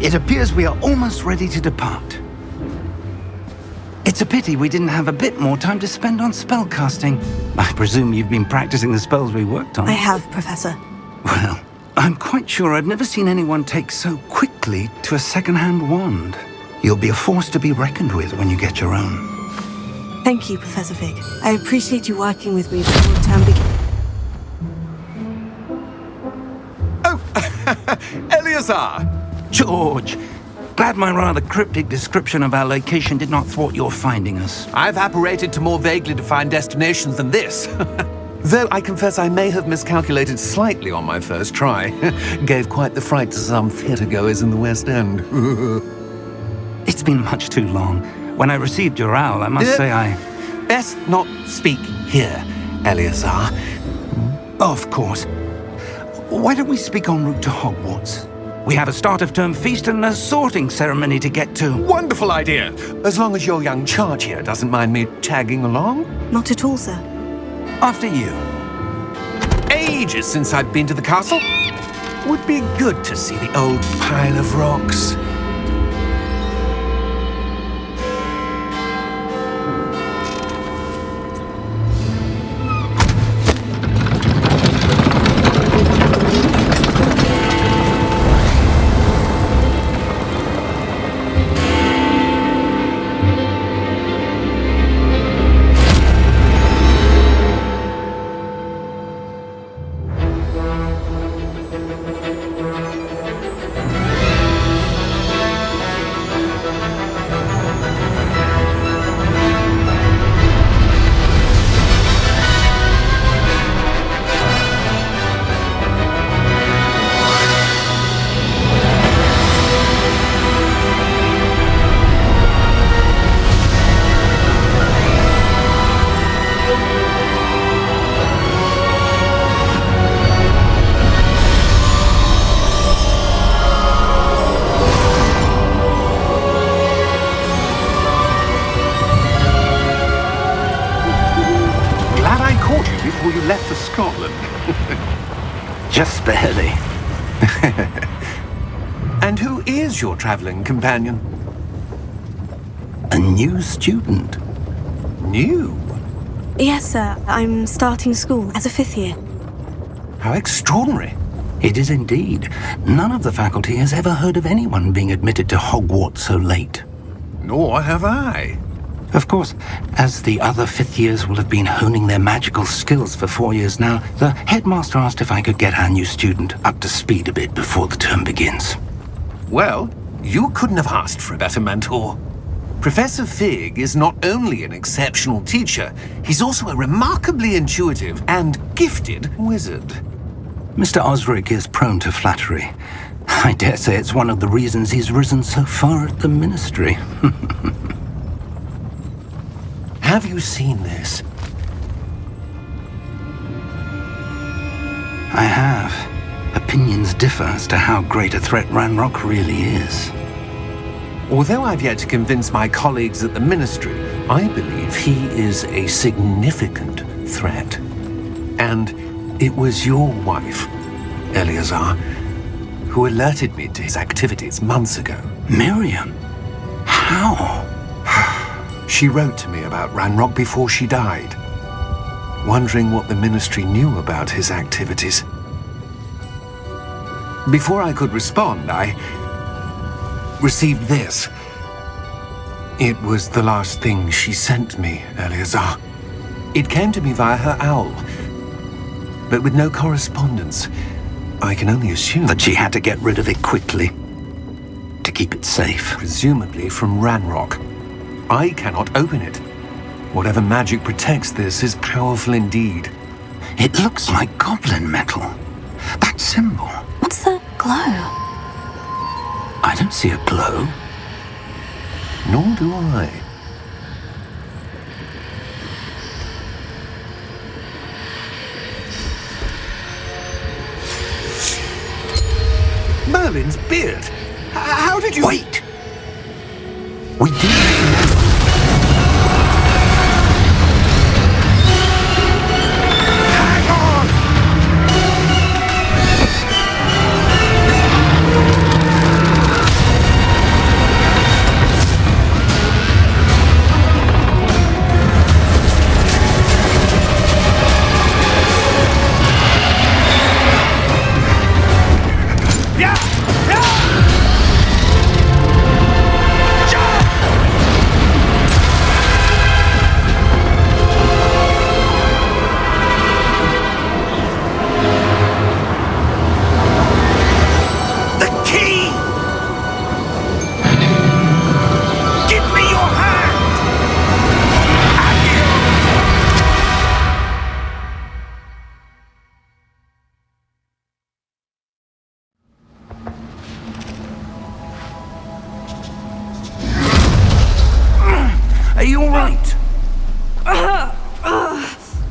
It appears we are almost ready to depart. It's a pity we didn't have a bit more time to spend on spellcasting. I presume you've been practicing the spells we worked on. I have, Professor. Well, I'm quite sure I've never seen anyone take so quickly to a second-hand wand. You'll be a force to be reckoned with when you get your own. Thank you, Professor Fig. I appreciate you working with me before the term begins. Oh, Eleazar! George! Glad my rather cryptic description of our location did not thwart your finding us. I've apparated to more vaguely defined destinations than this. Though I confess I may have miscalculated slightly on my first try. Gave quite the fright to some theatre-goers in the West End. It's been much too long. When I received your owl, I must say I... Best not speak here, Eleazar. Of course. Why don't we speak en route to Hogwarts? We have a start-of-term feast and a sorting ceremony to get to. Wonderful idea! As long as your young charge here doesn't mind me tagging along. Not at all, sir. After you. Ages since I've been to the castle. Would be good to see the old pile of rocks. Before you left for Scotland. Just barely. And who is your traveling companion? A new student. New? Yes, sir. I'm starting school as a 5th year. How extraordinary. It is indeed. None of the faculty has ever heard of anyone being admitted to Hogwarts so late. Nor have I. Of course, as the other 5th years will have been honing their magical skills for 4 years now, the headmaster asked if I could get our new student up to speed a bit before the term begins. Well, you couldn't have asked for a better mentor. Professor Fig is not only an exceptional teacher, he's also a remarkably intuitive and gifted wizard. Mr. Osric is prone to flattery. I dare say it's one of the reasons he's risen so far at the ministry. Have you seen this? I have. Opinions differ as to how great a threat Ranrock really is. Although I've yet to convince my colleagues at the ministry, I believe he is a significant threat. And it was your wife, Eleazar, who alerted me to his activities months ago. Miriam? How? She wrote to me about Ranrock before she died, wondering what the ministry knew about his activities. Before I could respond, I received this. It was the last thing she sent me, Eleazar. It came to me via her owl, but with no correspondence. I can only assume that she had to get rid of it quickly, to keep it safe. Presumably from Ranrock. I cannot open it. Whatever magic protects this is powerful indeed. It looks like goblin metal. That symbol. What's the glow? I don't see a glow. Nor do I. Merlin's beard. How did you... Wait! We did. Hang on!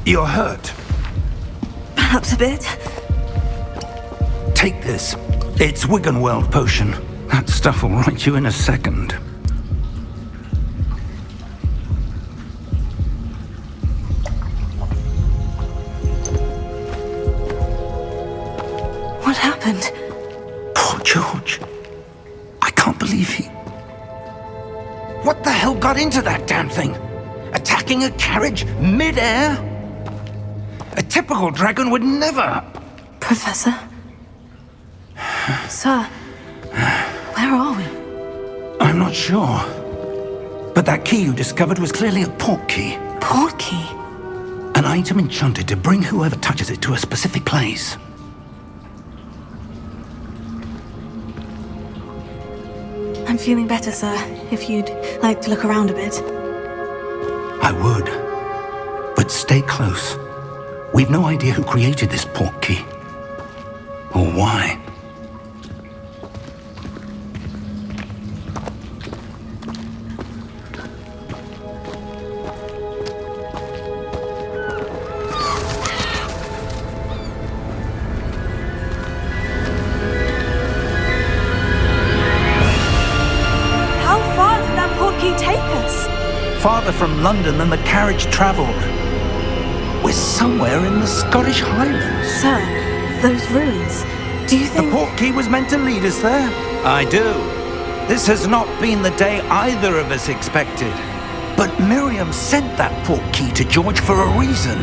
You're hurt. Perhaps a bit. Take this. It's Wiggenweld potion. That stuff will right you in a second. What happened? Poor George. I can't believe he... What the hell got into that damn thing? Attacking a carriage mid-air? A typical dragon would never... Professor? Sir, where are we? I'm not sure. But that key you discovered was clearly a port key. Port key? An item enchanted to bring whoever touches it to a specific place. I'm feeling better, sir. If you'd like to look around a bit. I would. But stay close. We've no idea who created this port key. Or why. Farther from London than the carriage travelled. We're somewhere in the Scottish Highlands. Sir, those ruins, do you think... The port key was meant to lead us there? I do. This has not been the day either of us expected. But Miriam sent that port key to George for a reason.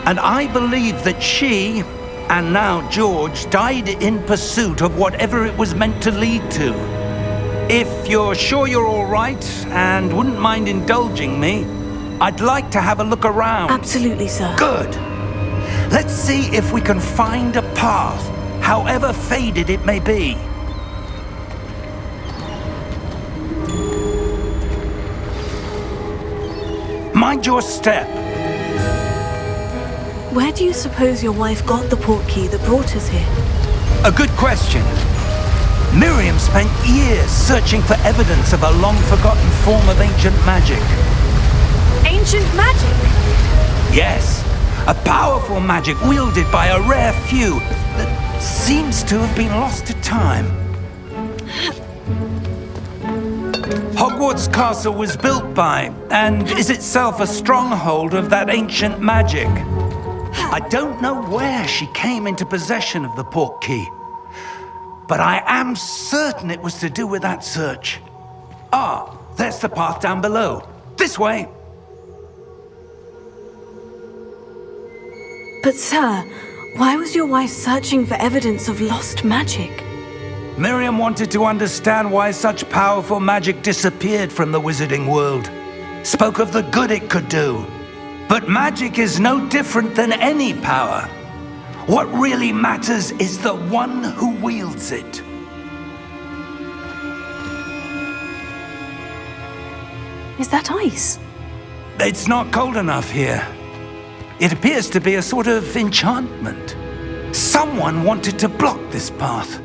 And I believe that she, and now George, died in pursuit of whatever it was meant to lead to. If you're sure you're all right and wouldn't mind indulging me, I'd like to have a look around. Absolutely, sir. Good. Let's see if we can find a path, however faded it may be. Mind your step. Where do you suppose your wife got the port key that brought us here? A good question. Miriam spent years searching for evidence of a long-forgotten form of ancient magic. Ancient magic? Yes, a powerful magic wielded by a rare few that seems to have been lost to time. Hogwarts Castle was built by, and is itself a stronghold of that ancient magic. I don't know where she came into possession of the port key. But I am certain it was to do with that search. Ah, there's the path down below. This way. But sir, why was your wife searching for evidence of lost magic? Miriam wanted to understand why such powerful magic disappeared from the wizarding world. Spoke of the good it could do. But magic is no different than any power. What really matters is the one who wields it. Is that ice? It's not cold enough here. It appears to be a sort of enchantment. Someone wanted to block this path.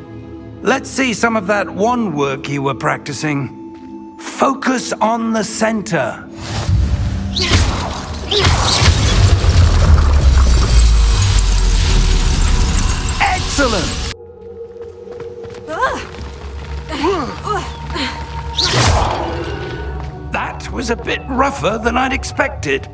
Let's see some of that wand work you were practicing. Focus on the center. Excellent! That was a bit rougher than I'd expected.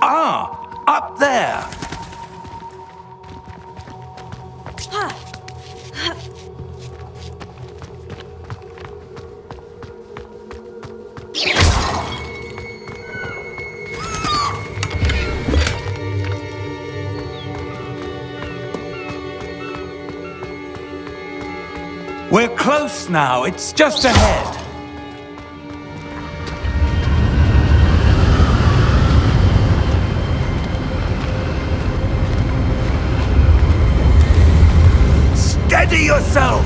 Ah, up there. We're close now. It's just ahead. Steady yourself!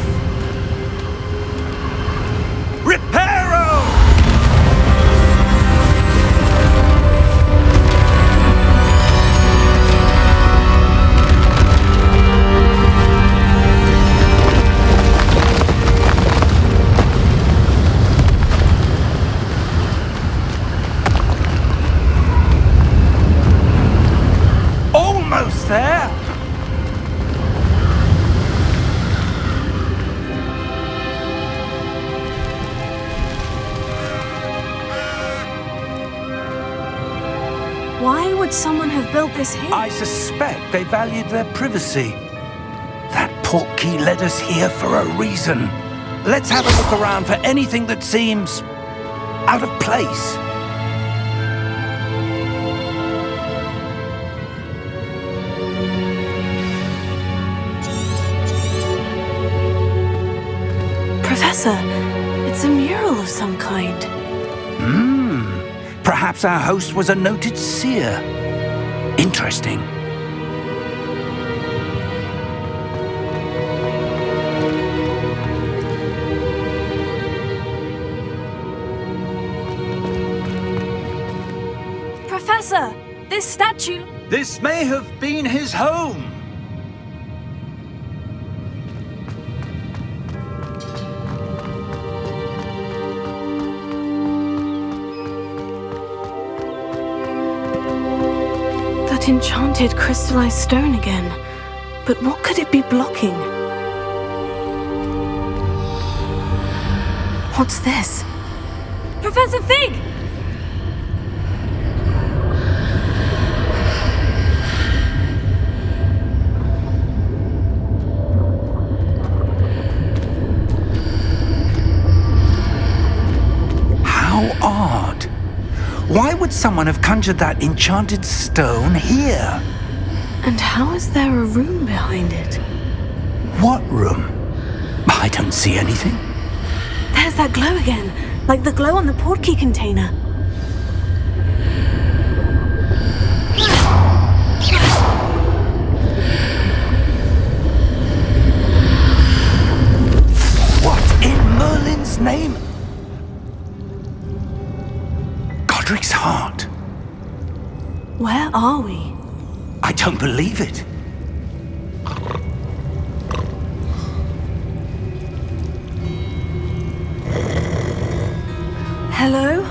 Reparo! there? Why would someone have built this here? I suspect they valued their privacy. That portkey led us here for a reason. Let's have a look around for anything that seems out of place. Professor, it's a mural of some kind. Perhaps our host was a noted seer. Interesting. Professor, this statue... This may have been his home. That enchanted crystallized stone again. But what could it be blocking? What's this? Professor Fig! How odd. Why would someone have conjured that enchanted stone here? And how is there a room behind it? What room? I don't see anything. There's that glow again, like the glow on the portkey container. What in Merlin's name? Godric's heart. Where are we? I don't believe it. Hello?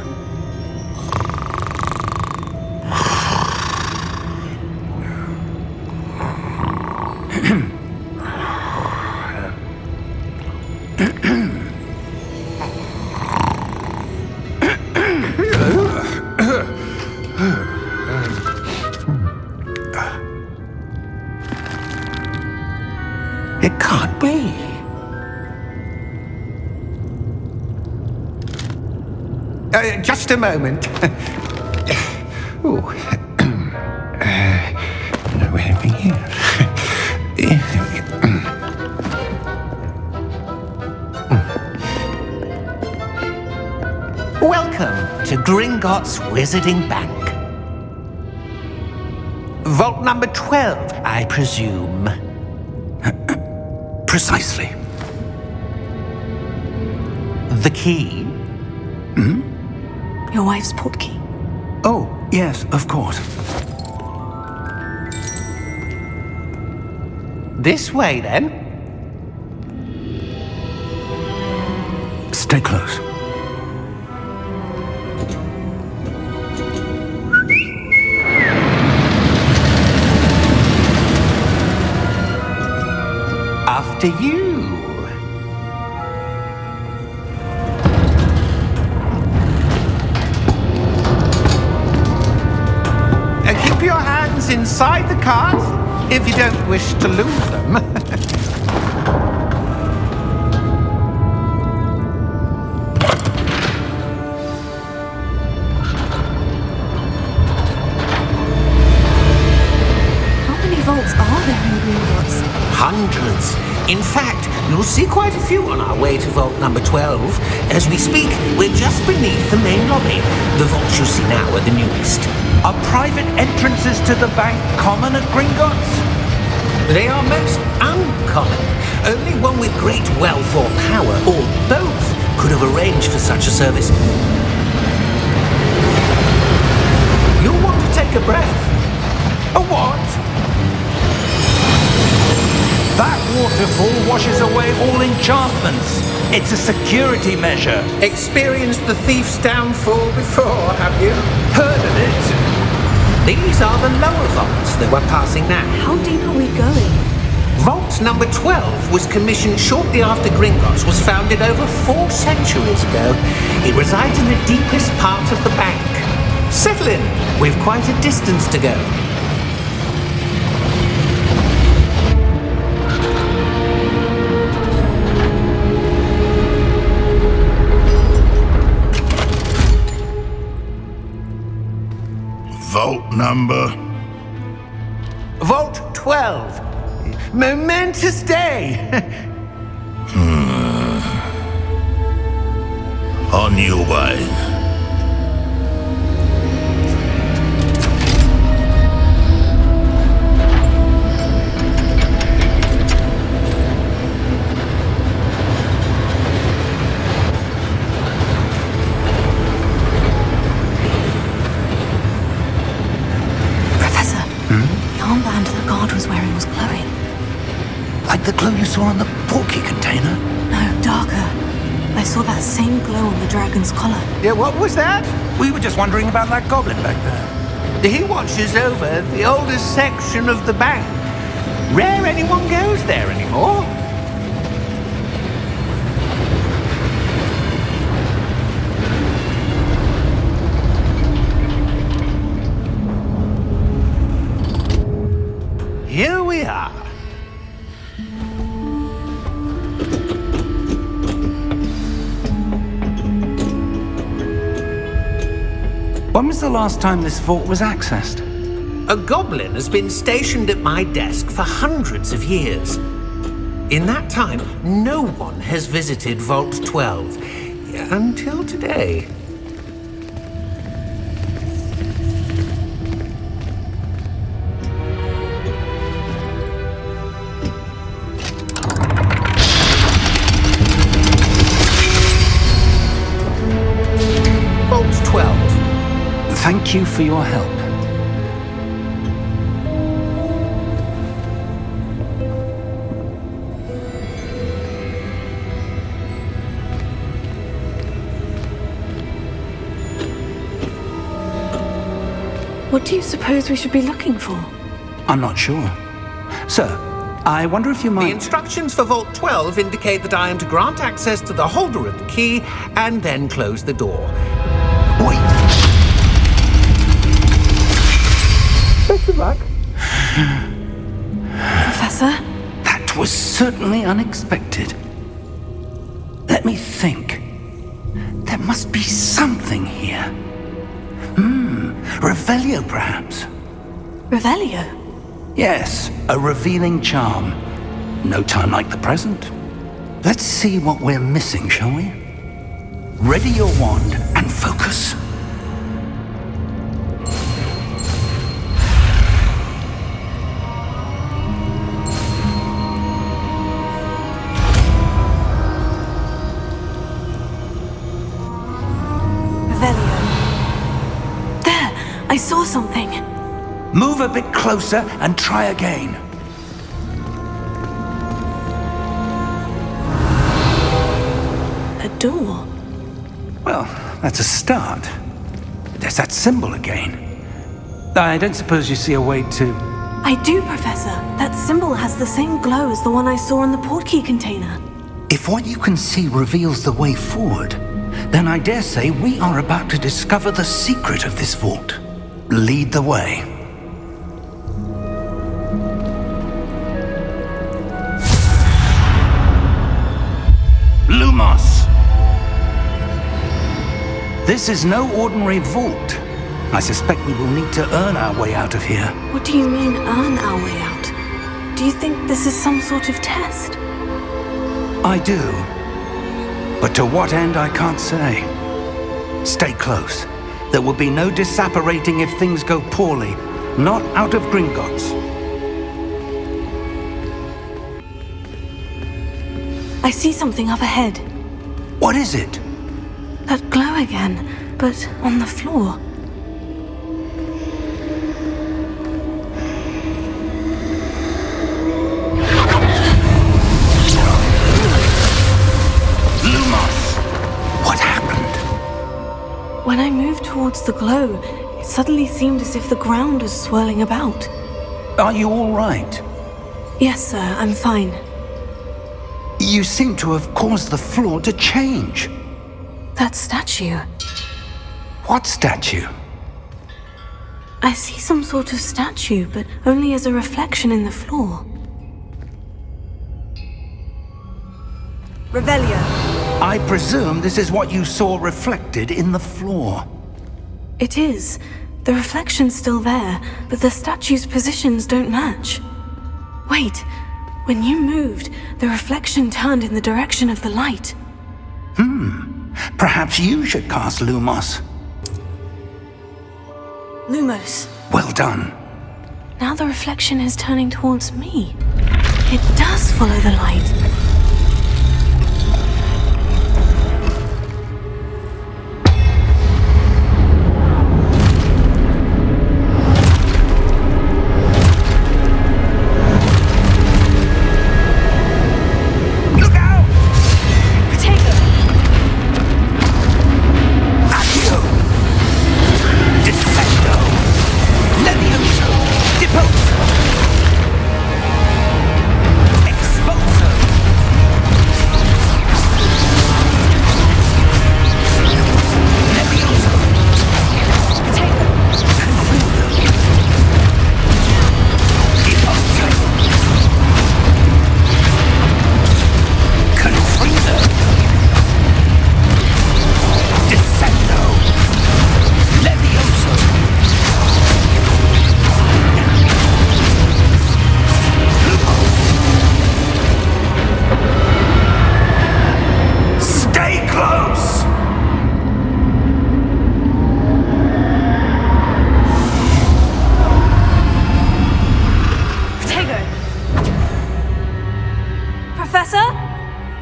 It can't be. Just a moment. Oh. Where are we here? Welcome to Gringotts Wizarding Bank. Vault number 12, I presume. Precisely. The key? Your wife's portkey. Oh, yes, of course. This way, then. Stay close. After you. Keep your hands inside the cart if you don't wish to lose them. How many vaults are there in Gringotts? Hundreds. In fact, you'll see quite a few on our way to vault number 12. As we speak, we're just beneath the main lobby. The vaults you see now are the newest. Are private entrances to the bank common at Gringotts? They are most uncommon. Only one with great wealth or power, or both, could have arranged for such a service. You'll want to take a breath. A what? That waterfall washes away all enchantments. It's a security measure. Experienced the thief's downfall before, have you? Heard of it? These are the lower vaults. that we're passing now. How deep are we going? Vault number 12 was commissioned shortly after Gringotts was founded over 4 centuries ago. It resides in the deepest part of the bank. Settle in. We've quite a distance to go. Vault number? Vault 12. Momentous day. On your way. Professor, the armband the guard was wearing was glowing. Like the glow you saw on the portkey container? No, darker. I saw that same glow on the dragon's collar. Yeah, what was that? We were just wondering about that goblin back there. He watches over the oldest section of the bank. Rare anyone goes there anymore. Here we are. When was the last time this vault was accessed? A goblin has been stationed at my desk for hundreds of years. In that time, no one has visited Vault 12 until today. Vault 12. Thank you for your help. What do you suppose we should be looking for? I'm not sure. Sir, I wonder if you The might... instructions for Vault 12 indicate that I am to grant access to the holder of the key and then close the door. Wait! Best of luck. Professor? That was certainly unexpected. Let me think. There must be something here. Revelio, perhaps? Revelio? Yes, a revealing charm. No time like the present. Let's see what we're missing, shall we? Ready your wand and focus. Revelio. There! I saw something. Move a bit closer and try again. A door. Well, that's a start. There's that symbol again. I don't suppose you see a way to... I do, Professor. That symbol has the same glow as the one I saw in the portkey container. If what you can see reveals the way forward, then I dare say we are about to discover the secret of this vault. Lead the way. Lumos! This is no ordinary vault. I suspect we will need to earn our way out of here. What do you mean, earn our way out? Do you think this is some sort of test? I do. But to what end, I can't say. Stay close. There will be no disapparating if things go poorly. Not out of Gringotts. I see something up ahead. What is it? That glow again, but on the floor. Lumos! What happened? When I moved towards the glow, it suddenly seemed as if the ground was swirling about. Are you all right? Yes, sir, I'm fine. You seem to have caused the floor to change. That statue. What statue? I see some sort of statue, but only as a reflection in the floor. Revelio. I presume this is what you saw reflected in the floor. It is. The reflection's still there, but the statue's positions don't match. Wait, when you moved, the reflection turned in the direction of the light. Perhaps you should cast Lumos. Lumos. Well done. Now the reflection is turning towards me. It does follow the light.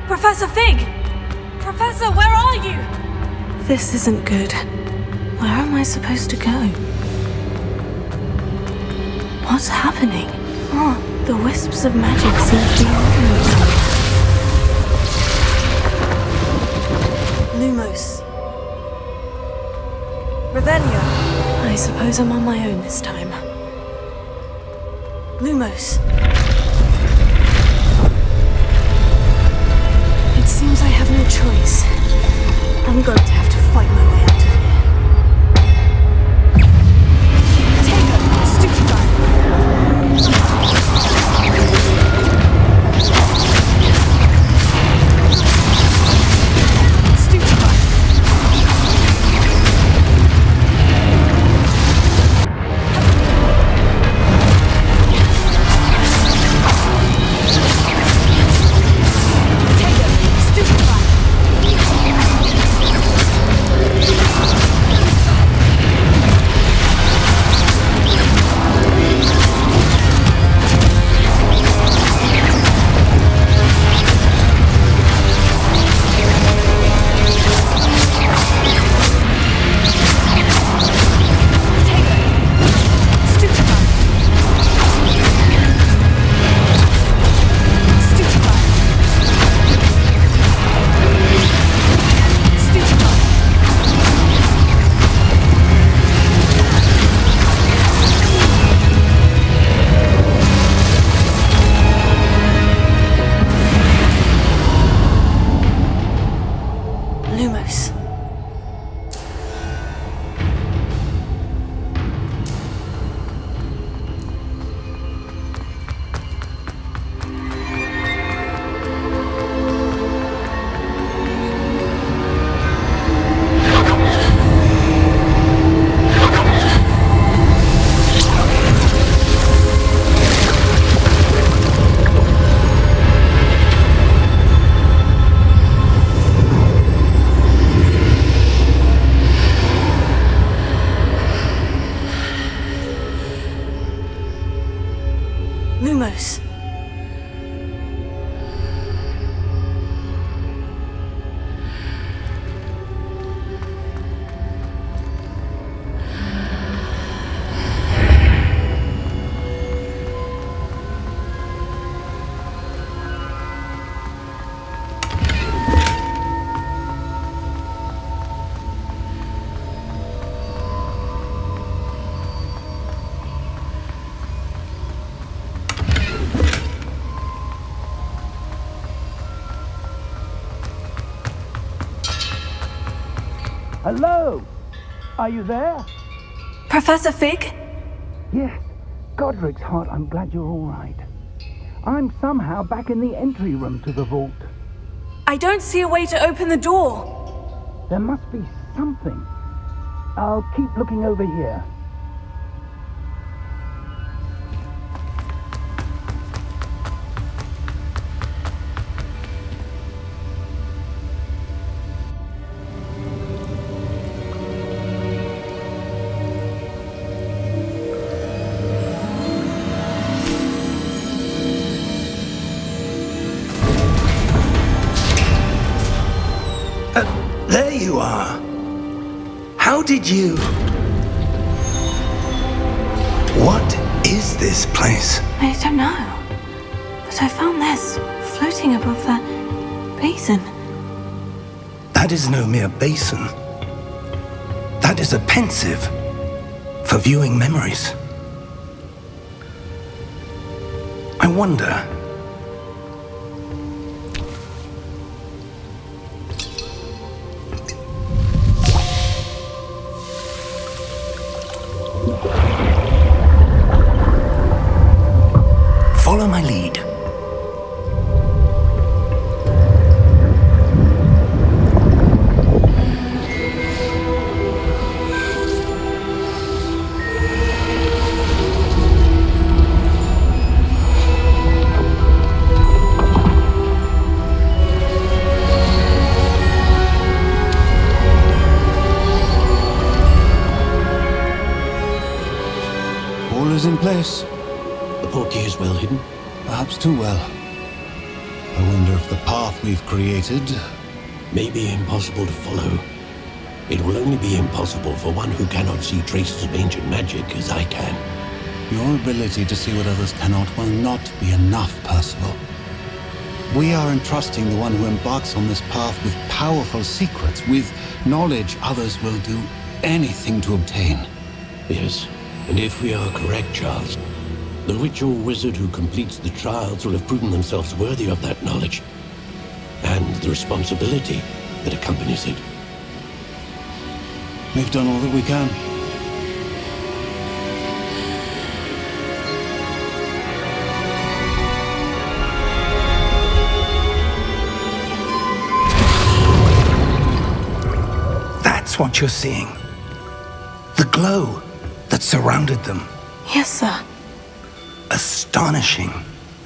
Professor Fig! Professor, where are you? This isn't good. Where am I supposed to go? What's happening? Oh, the wisps of magic seem to be moving. Lumos. Revelio. I suppose I'm on my own this time. Lumos. It seems I have no choice. I'm going to have to fight my way out of here. Take her, stupefy. Lumos. Hello? Are you there? Professor Fig? Yes. Godric's heart, I'm glad you're all right. I'm somehow back in the entry room to the vault. I don't see a way to open the door. There must be something. I'll keep looking over here. There you are. How did you... What is this place? I don't know. But I found this floating above that basin. That is no mere basin. That is a pensive for viewing memories. I wonder... Follow my lead. All is in place. The portkey is well hidden. Perhaps too well. I wonder if the path we've created... May be impossible to follow. It will only be impossible for one who cannot see traces of ancient magic as I can. Your ability to see what others cannot will not be enough, Percival. We are entrusting the one who embarks on this path with powerful secrets, with knowledge others will do anything to obtain. Yes, and if we are correct, Charles, the witch or wizard who completes the trials will have proven themselves worthy of that knowledge, and the responsibility that accompanies it. We've done all that we can. That's what you're seeing. The glow that surrounded them. Yes, sir. Astonishing.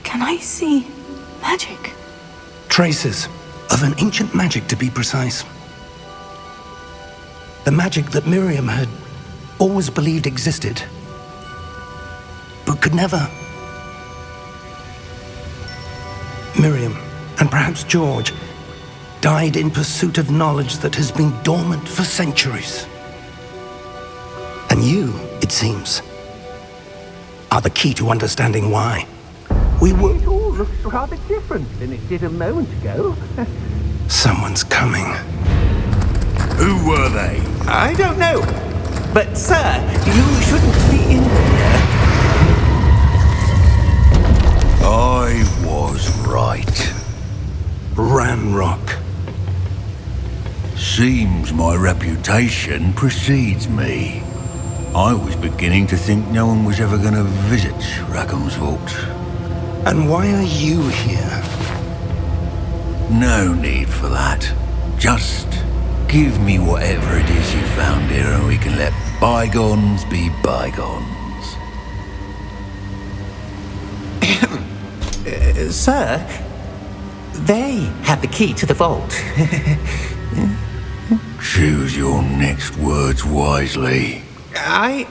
Can I see magic? Traces of an ancient magic, to be precise. The magic that Miriam had always believed existed, but could never. Miriam, and perhaps George, died in pursuit of knowledge that has been dormant for centuries. And you, it seems, are the key to understanding why. It all looks rather different than it did a moment ago. Someone's coming. Who were they? I don't know. But, sir, you shouldn't be in here. I was right. Ranrock. Seems my reputation precedes me. I was beginning to think no one was ever going to visit Rackham's vault. And why are you here? No need for that. Just give me whatever it is you found here and we can let bygones be bygones. Sir, they have the key to the vault. Choose your next words wisely. I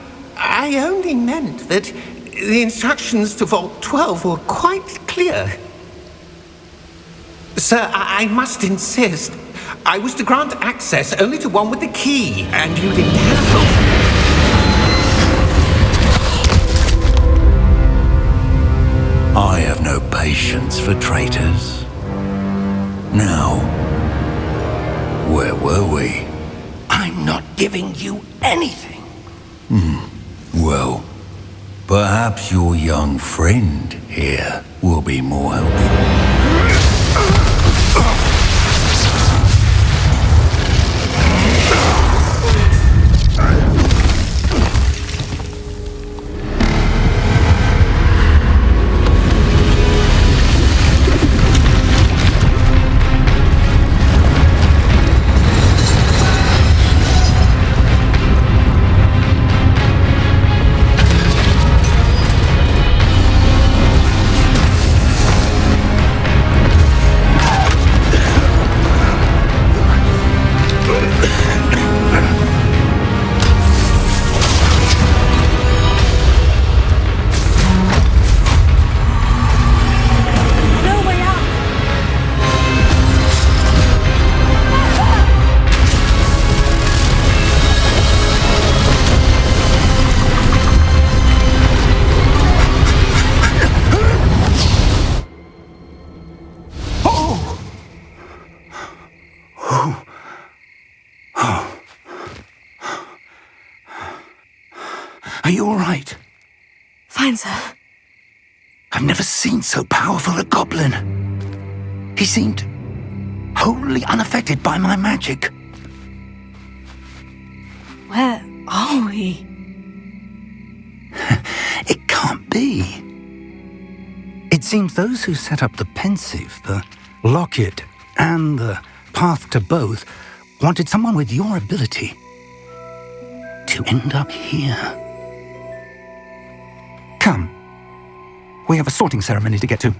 only meant that the instructions to Vault 12 were quite clear. Sir, I must insist. I was to grant access only to one with the key, and you didn't have I have no patience for traitors. Now, where were we? I'm not giving you anything. Well, perhaps your young friend here will be more helpful. you all right? Fine, sir. I've never seen so powerful a goblin. He seemed wholly unaffected by my magic. Where are we? It can't be. It seems those who set up the pensive, the locket, and the path to both wanted someone with your ability to end up here. Come. We have a sorting ceremony to get to.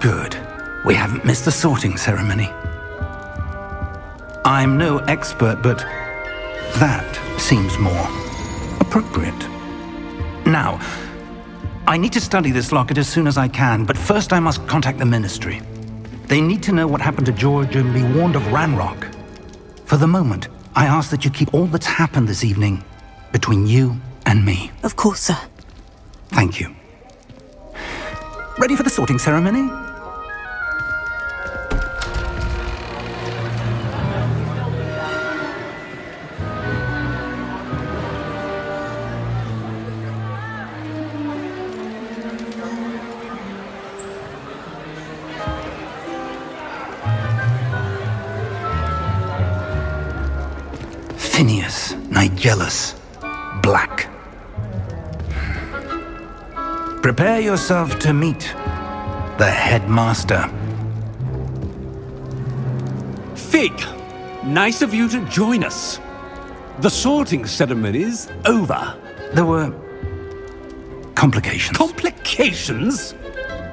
Good. We haven't missed the sorting ceremony. I'm no expert, but that seems more appropriate. Now, I need to study this locket as soon as I can, but first I must contact the Ministry. They need to know what happened to George and be warned of Ranrock. For the moment, I ask that you keep all that's happened this evening between you and me. Of course, sir. Thank you. Ready for the sorting ceremony? Phineas, Nigellus, Black. Prepare yourself to meet the headmaster. Fig, nice of you to join us. The sorting ceremony's over. There were complications. Complications?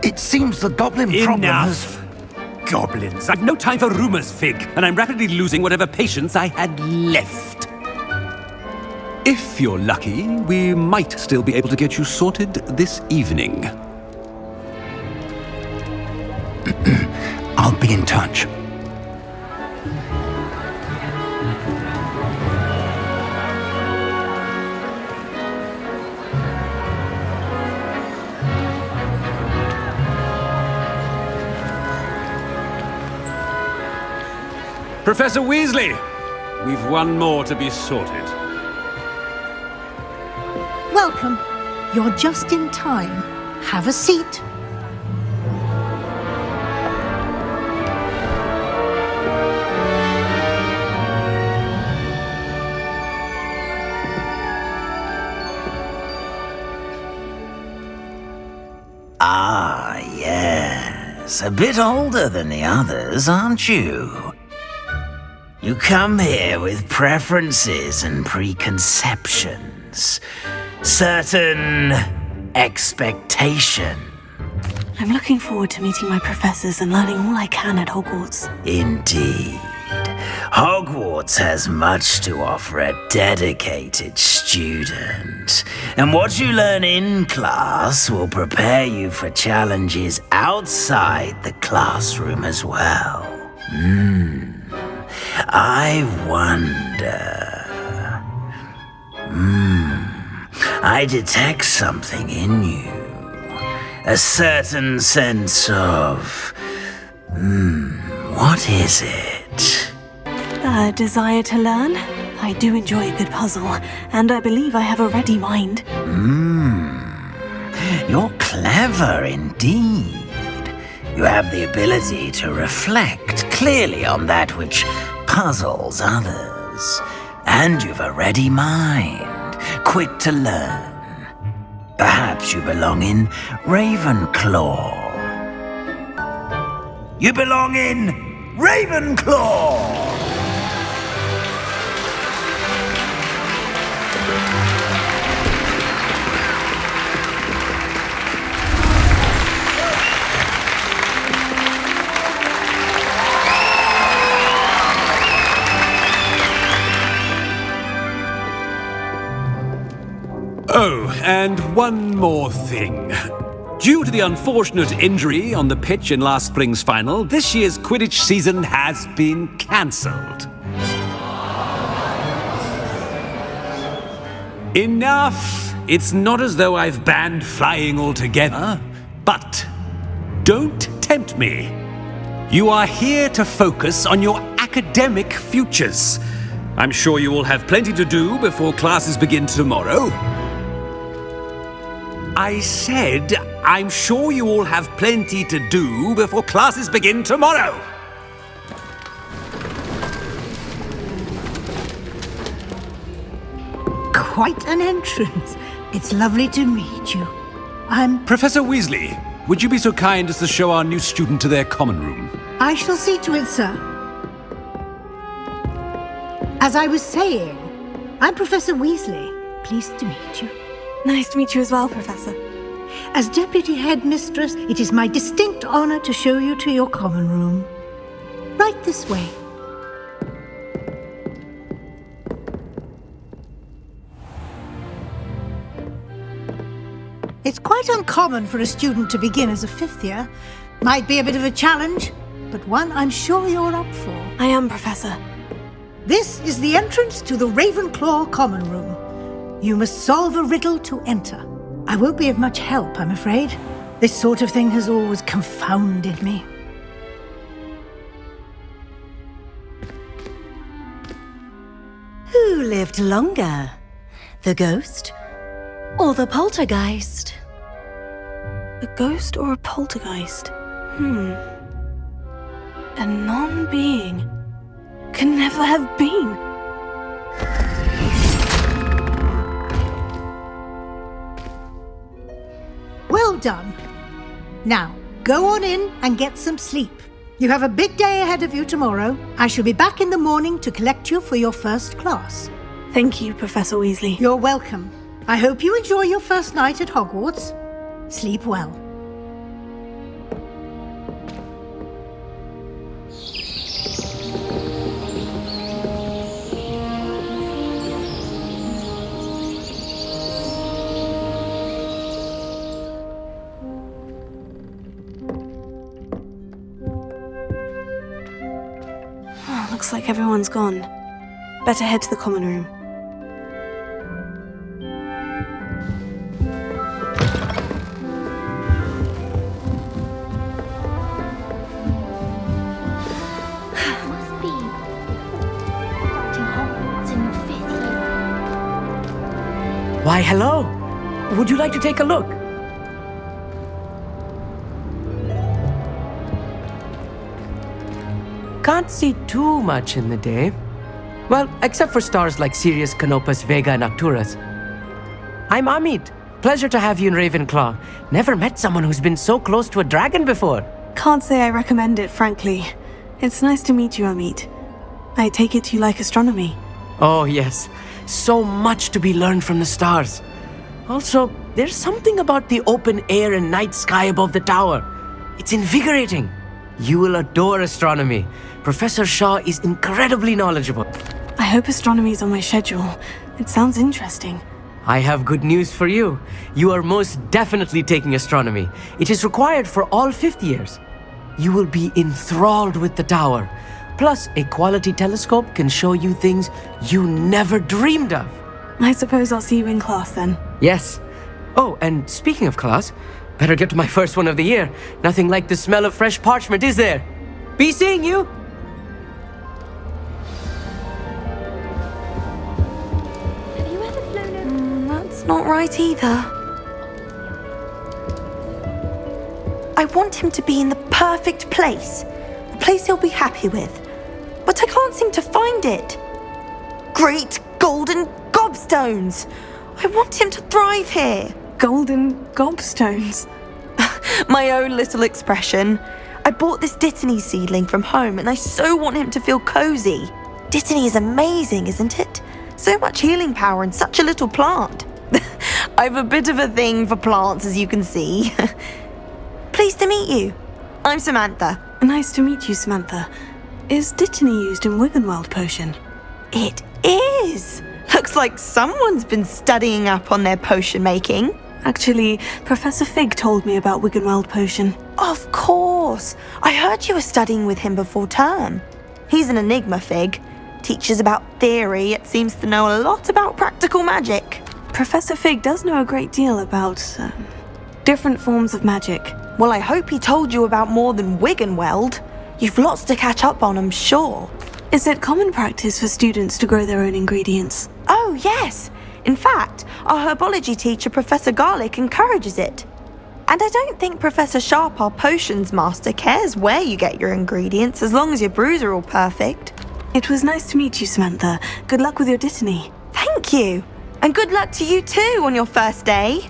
It seems the goblin problem has... Enough! Goblins. I've no time for rumors, Fig, and I'm rapidly losing whatever patience I had left. If you're lucky, we might still be able to get you sorted this evening. I'll be in touch. Professor Weasley, we've one more to be sorted. Welcome. You're just in time. Have a seat. Ah, yes. A bit older than the others, aren't you? You come here with preferences and preconceptions. Certain expectation. I'm looking forward to meeting my professors and learning all I can at Hogwarts. Indeed. Hogwarts has much to offer a dedicated student. And what you learn in class will prepare you for challenges outside the classroom as well. I wonder... I detect something in you. A certain sense of... what is it? A desire to learn? I do enjoy a good puzzle, and I believe I have a ready mind. You're clever indeed. You have the ability to reflect clearly on that which puzzles others. And you've a ready mind, quick to learn. Perhaps you belong in Ravenclaw. You belong in Ravenclaw! Oh, and one more thing. Due to the unfortunate injury on the pitch in last spring's final, this year's Quidditch season has been cancelled. Enough! It's not as though I've banned flying altogether, but don't tempt me. You are here to focus on your academic futures. I'm sure you will have plenty to do before classes begin tomorrow. I said, I'm sure you all have plenty to do before classes begin tomorrow. Quite an entrance. It's lovely to meet you. I'm... Professor Weasley, would you be so kind as to show our new student to their common room? I shall see to it, sir. As I was saying, I'm Professor Weasley. Pleased to meet you. Nice to meet you as well, Professor. As Deputy Headmistress, it is my distinct honor to show you to your common room. Right this way. It's quite uncommon for a student to begin as a fifth year. Might be a bit of a challenge, but one I'm sure you're up for. I am, Professor. This is the entrance to the Ravenclaw common room. You must solve a riddle to enter. I won't be of much help, I'm afraid. This sort of thing has always confounded me. Who lived longer? The ghost or the poltergeist? A ghost or a poltergeist? A non-being can never have been. Well done. Now, go on in and get some sleep. You have a big day ahead of you tomorrow. I shall be back in the morning to collect you for your first class. Thank you, Professor Weasley. You're welcome. I hope you enjoy your first night at Hogwarts. Sleep well. Looks like everyone's gone. Better head to the common room. Must be starting Hogwarts in your 5th year. Why, hello! Would you like to take a look? Can't see too much in the day. Well, except for stars like Sirius, Canopus, Vega, and Arcturus. I'm Amit. Pleasure to have you in Ravenclaw. Never met someone who's been so close to a dragon before. Can't say I recommend it, frankly. It's nice to meet you, Amit. I take it you like astronomy. Oh, yes. So much to be learned from the stars. Also, there's something about the open air and night sky above the tower. It's invigorating. You will adore astronomy. Professor Shaw is incredibly knowledgeable. I hope astronomy's on my schedule. It sounds interesting. I have good news for you. You are most definitely taking astronomy. It is required for all 5th years. You will be enthralled with the tower. Plus, a quality telescope can show you things you never dreamed of. I suppose I'll see you in class then. Yes. Oh, and speaking of class, better get to my first one of the year. Nothing like the smell of fresh parchment, is there? Be seeing you! Have you ever flown over? That's not right either. I want him to be in the perfect place. A place he'll be happy with. But I can't seem to find it. Great golden gobstones! I want him to thrive here. Golden gobstones? My own little expression. I bought this Dittany seedling from home and I so want him to feel cozy. Dittany is amazing, isn't it? So much healing power in such a little plant. I've a bit of a thing for plants, as you can see. Pleased to meet you. I'm Samantha. Nice to meet you, Samantha. Is Dittany used in Wiggenweld potion? It is. Looks like someone's been studying up on their potion making. Actually, Professor Fig told me about Wiggenweld potion. Of course. I heard you were studying with him before term. He's an enigma, Fig. Teaches about theory, yet seems to know a lot about practical magic. Professor Fig does know a great deal about different forms of magic. Well, I hope he told you about more than Wiggenweld. You've lots to catch up on, I'm sure. Is it common practice for students to grow their own ingredients? Oh, yes. In fact, our herbology teacher, Professor Garlick, encourages it. And I don't think Professor Sharp, our potions master, cares where you get your ingredients as long as your brews are all perfect. It was nice to meet you, Samantha. Good luck with your Dittany. Thank you. And good luck to you too on your first day.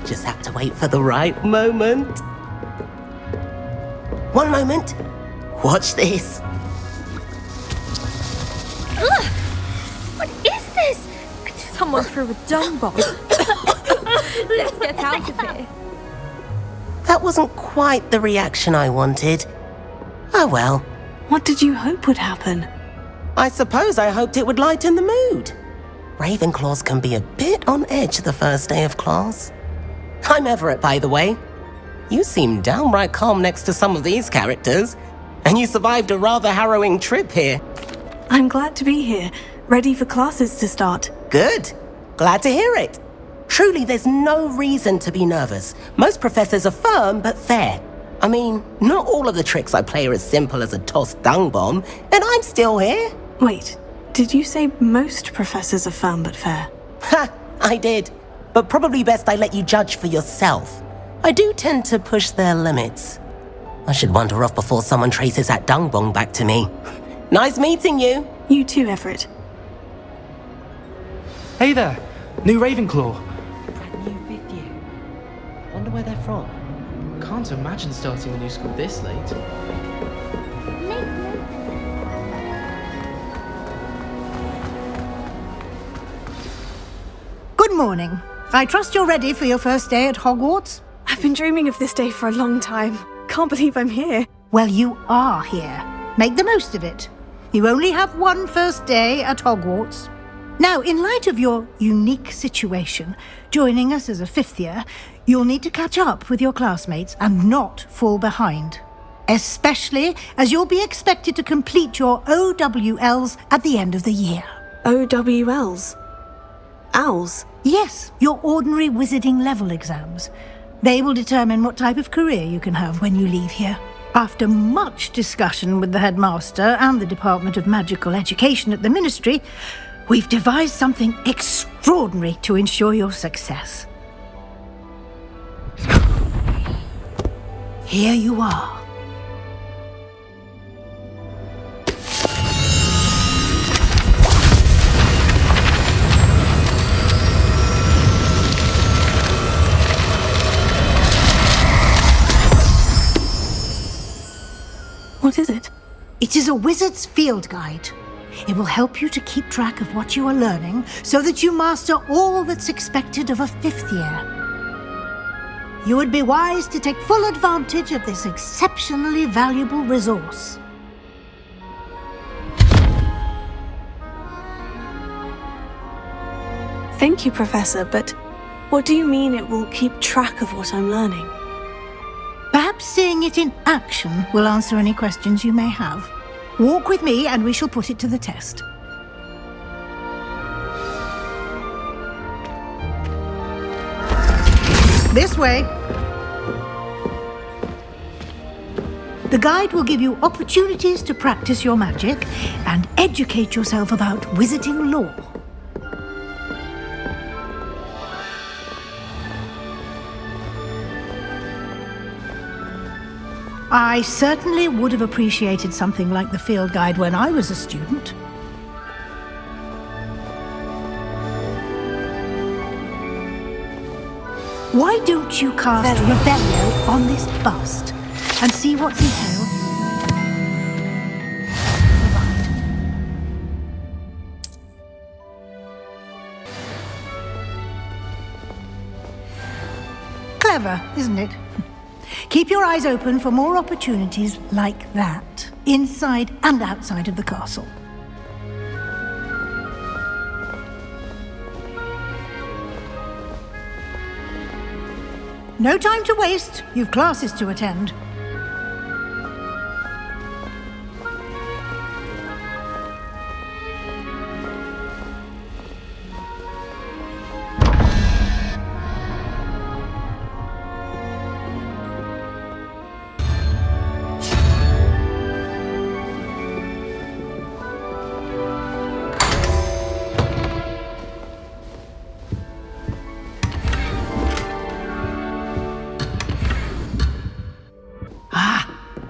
Just have to wait for the right moment. One moment. Watch this. Ugh! What is this? Someone threw a dung bomb. Let's get out of here. That wasn't quite the reaction I wanted. Oh well. What did you hope would happen? I suppose I hoped it would lighten the mood. Ravenclaws can be a bit on edge the first day of class. I'm Everett, by the way. You seem downright calm next to some of these characters, and you survived a rather harrowing trip here. I'm glad to be here, ready for classes to start. Good. Glad to hear it. Truly, there's no reason to be nervous. Most professors are firm but fair. I mean, not all of the tricks I play are as simple as a tossed dung bomb, and I'm still here. Wait, did you say most professors are firm but fair? Ha, I did. But probably best I let you judge for yourself. I do tend to push their limits. I should wander off before someone traces that dung bomb back to me. Nice meeting you. You too, Everett. Hey there, new Ravenclaw. Brand new fifth year. Wonder where they're from. Can't imagine starting a new school this late. Good morning. I trust you're ready for your first day at Hogwarts? I've been dreaming of this day for a long time. Can't believe I'm here. Well, you are here. Make the most of it. You only have one first day at Hogwarts. Now, in light of your unique situation, joining us as a fifth year, you'll need to catch up with your classmates and not fall behind. Especially as you'll be expected to complete your OWLs at the end of the year. OWLs? Owls? Yes, your ordinary wizarding level exams. They will determine what type of career you can have when you leave here. After much discussion with the headmaster and the Department of Magical Education at the Ministry, we've devised something extraordinary to ensure your success. Here you are. What is it? It is a wizard's field guide. It will help you to keep track of what you are learning so that you master all that's expected of a fifth year. You would be wise to take full advantage of this exceptionally valuable resource. Thank you, Professor, but what do you mean it will keep track of what I'm learning? Perhaps seeing it in action will answer any questions you may have. Walk with me and we shall put it to the test. This way. The guide will give you opportunities to practice your magic and educate yourself about wizarding lore. I certainly would have appreciated something like the field guide when I was a student. Why don't you cast Revelio on this bust and see what details clever, isn't it? Keep your eyes open for more opportunities like that, inside and outside of the castle. No time to waste. You've classes to attend.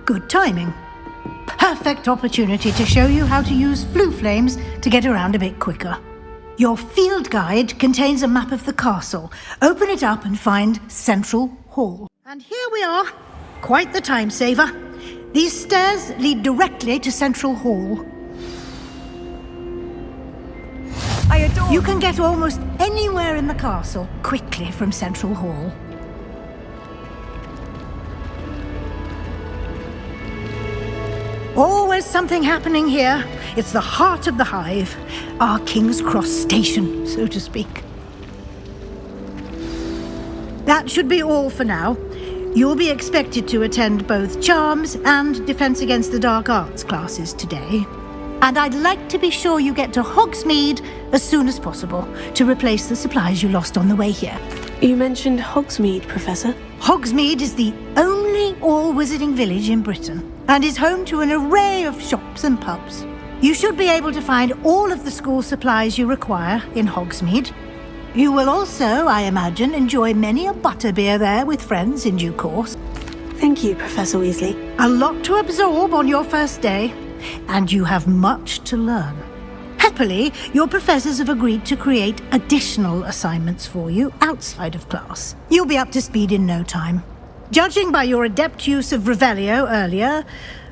Good timing. Perfect opportunity to show you how to use flue flames to get around a bit quicker. Your field guide contains a map of the castle. Open it up and find Central Hall. And here we are. Quite the time saver. These stairs lead directly to Central Hall. You can get almost anywhere in the castle quickly from Central Hall. Always something happening here. It's the heart of the hive. Our King's Cross station, so to speak. That should be all for now. You'll be expected to attend both Charms and Defense Against the Dark Arts classes today. And I'd like to be sure you get to Hogsmeade as soon as possible to replace the supplies you lost on the way here. You mentioned Hogsmeade, Professor. Hogsmeade is the only all-wizarding village in Britain and is home to an array of shops and pubs. You should be able to find all of the school supplies you require in Hogsmeade. You will also, I imagine, enjoy many a butterbeer there with friends in due course. Thank you, Professor Weasley. A lot to absorb on your first day, and you have much to learn. Happily, your professors have agreed to create additional assignments for you outside of class. You'll be up to speed in no time. Judging by your adept use of Revelio earlier,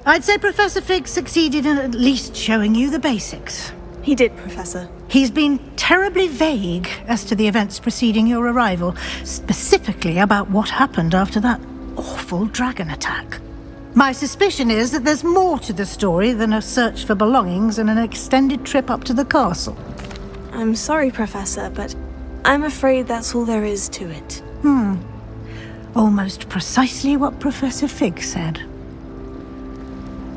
I'd say Professor Fig succeeded in at least showing you the basics. He did, Professor. He's been terribly vague as to the events preceding your arrival, specifically about what happened after that awful dragon attack. My suspicion is that there's more to the story than a search for belongings and an extended trip up to the castle. I'm sorry, Professor, but I'm afraid that's all there is to it. Almost precisely what Professor Fig said.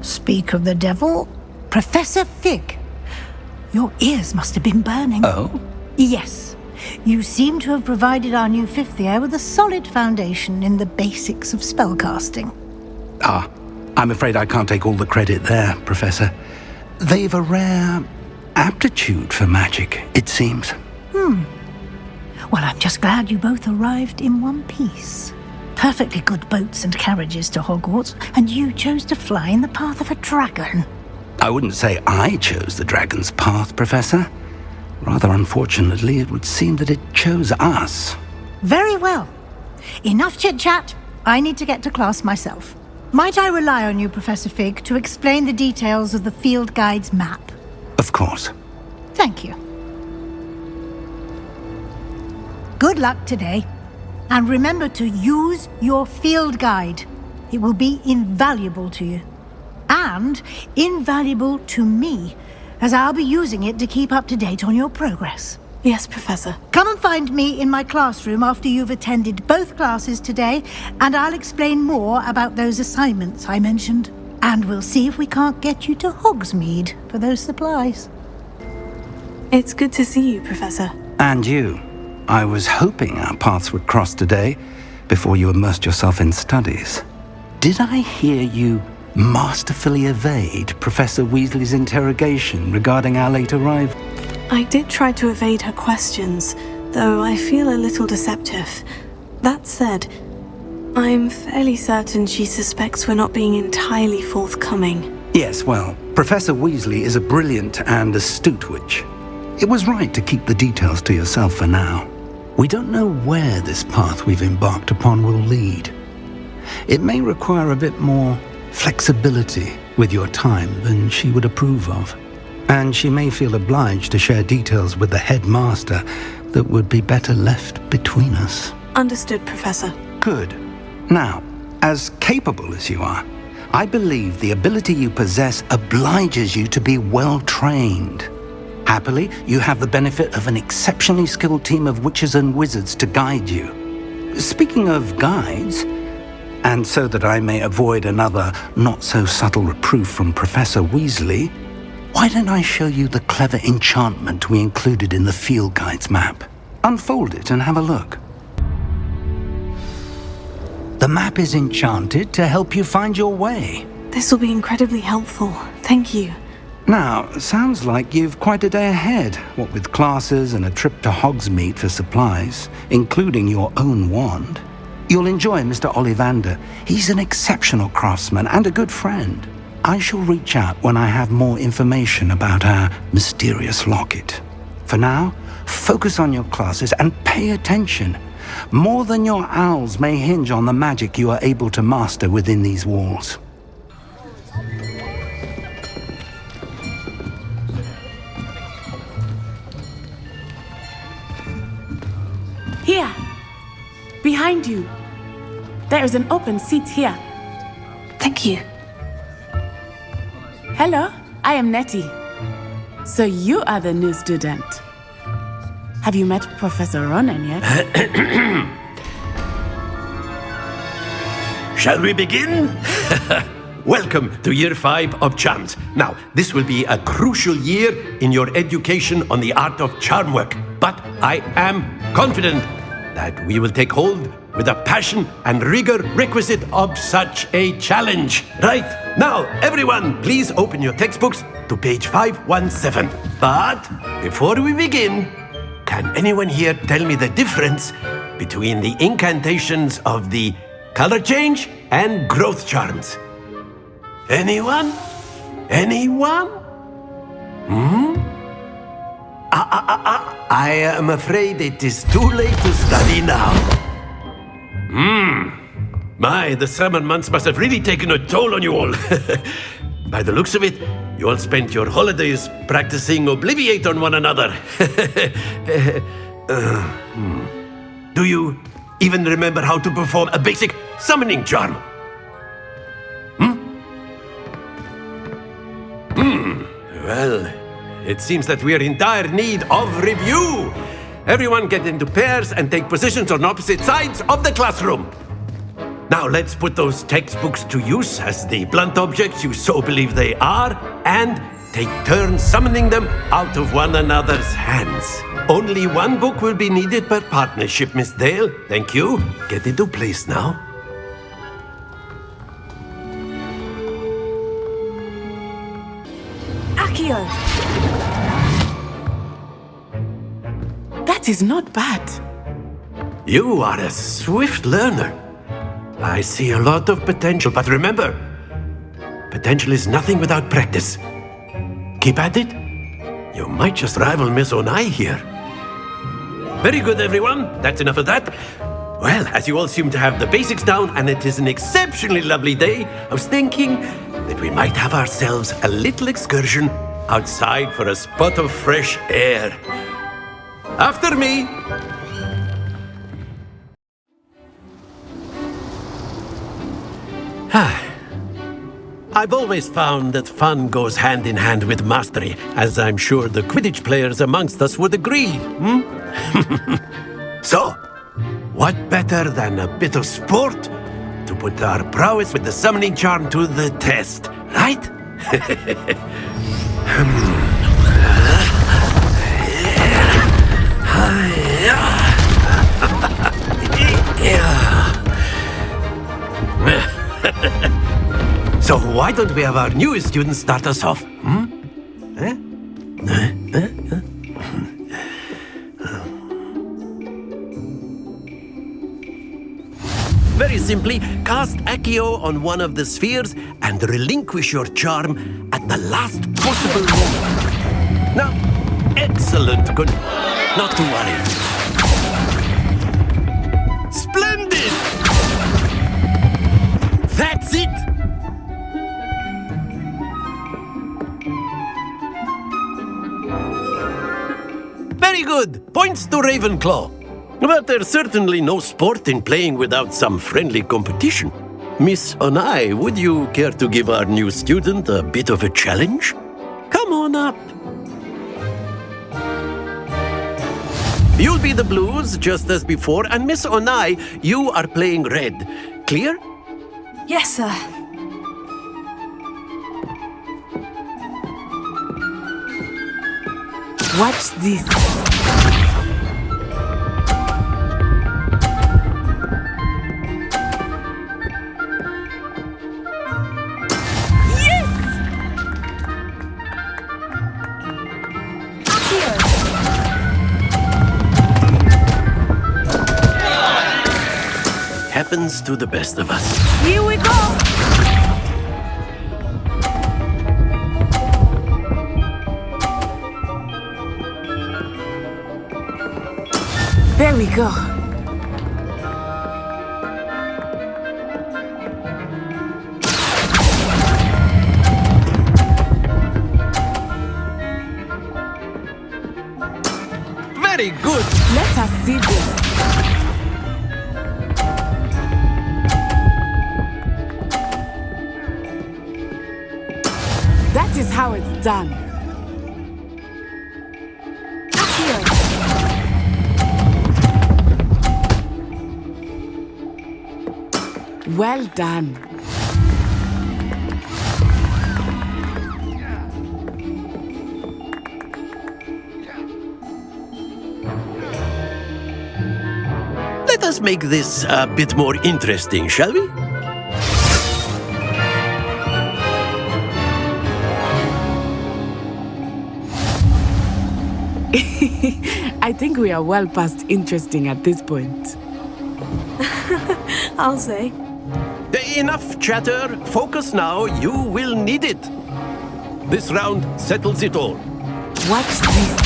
Speak of the devil, Professor Fig. Your ears must have been burning. Oh? Yes. You seem to have provided our new fifth year with a solid foundation in the basics of spellcasting. I'm afraid I can't take all the credit there, Professor. They've a rare aptitude for magic, it seems. Well, I'm just glad you both arrived in one piece. Perfectly good boats and carriages to Hogwarts, and you chose to fly in the path of a dragon. I wouldn't say I chose the dragon's path, Professor. Rather unfortunately, it would seem that it chose us. Very well. Enough chit-chat. I need to get to class myself. Might I rely on you, Professor Fig, to explain the details of the field guide's map? Of course. Thank you. Good luck today. And remember to use your field guide. It will be invaluable to you. And invaluable to me, as I'll be using it to keep up to date on your progress. Yes, Professor. Come and find me in my classroom after you've attended both classes today, and I'll explain more about those assignments I mentioned. And we'll see if we can't get you to Hogsmeade for those supplies. It's good to see you, Professor. And you. I was hoping our paths would cross today, before you immersed yourself in studies. Did I hear you masterfully evade Professor Weasley's interrogation regarding our late arrival? I did try to evade her questions, though I feel a little deceptive. That said, I'm fairly certain she suspects we're not being entirely forthcoming. Yes, well, Professor Weasley is a brilliant and astute witch. It was right to keep the details to yourself for now. We don't know where this path we've embarked upon will lead. It may require a bit more flexibility with your time than she would approve of. And she may feel obliged to share details with the headmaster that would be better left between us. Understood, Professor. Good. Now, as capable as you are, I believe the ability you possess obliges you to be well trained. Happily, you have the benefit of an exceptionally skilled team of witches and wizards to guide you. Speaking of guides, and so that I may avoid another not-so-subtle reproof from Professor Weasley, why don't I show you the clever enchantment we included in the field guide's map? Unfold it and have a look. The map is enchanted to help you find your way. This will be incredibly helpful. Thank you. Now, sounds like you've quite a day ahead, what with classes and a trip to Hogsmeade for supplies, including your own wand. You'll enjoy Mr. Ollivander. He's an exceptional craftsman and a good friend. I shall reach out when I have more information about our mysterious locket. For now, focus on your classes and pay attention. More than your owls may hinge on the magic you are able to master within these walls. Here! Behind you! There is an open seat here. Thank you. Hello, I am Nettie. So you are the new student. Have you met Professor Ronan yet? Shall we begin? Welcome to Year 5 of Charms. Now, this will be a crucial year in your education on the art of charm work. But I am confident that we will take hold with the passion and rigor requisite of such a challenge. Right, now, everyone, please open your textbooks to page 517. But before we begin, can anyone here tell me the difference between the incantations of the color change and growth charms? Anyone? Anyone? I am afraid it is too late to study now. My, the summer months must have really taken a toll on you all. By the looks of it, you all spent your holidays practicing Obliviate on one another. Do you even remember how to perform a basic summoning charm? Well, it seems that we are in dire need of review. Everyone get into pairs and take positions on opposite sides of the classroom. Now let's put those textbooks to use as the blunt objects you so believe they are, and take turns summoning them out of one another's hands. Only one book will be needed per partnership, Miss Dale. Thank you. Get into place now. Accio! That is not bad. You are a swift learner. I see a lot of potential, but remember, potential is nothing without practice. Keep at it. You might just rival Miss Onai here. Very good, everyone. That's enough of that. Well, as you all seem to have the basics down, and it is an exceptionally lovely day, I was thinking that we might have ourselves a little excursion outside for a spot of fresh air. After me. I've always found that fun goes hand in hand with mastery, as I'm sure the Quidditch players amongst us would agree. So, what better than a bit of sport to put our prowess with the summoning charm to the test, right? So why don't we have our newest student start us off? Very simple. simply cast Accio on one of the spheres and relinquish your charm at the last possible moment. Now, excellent. Not to worry. Splendid! That's it! Very good. Points to Ravenclaw. But there's certainly no sport in playing without some friendly competition. Miss Onai, would you care to give our new student a bit of a challenge? Come on up. You'll be the blues, just as before, and Miss Onai, you are playing red. Clear? Yes, sir. Watch this. Happens to the best of us. Here we go! There we go. Very good. Let us see this. That is how it's done. Well done. Let us make this a bit more interesting, shall we? I think we are well past interesting at this point. I'll say. Enough chatter. Focus now. You will need it. This round settles it all. Watch this.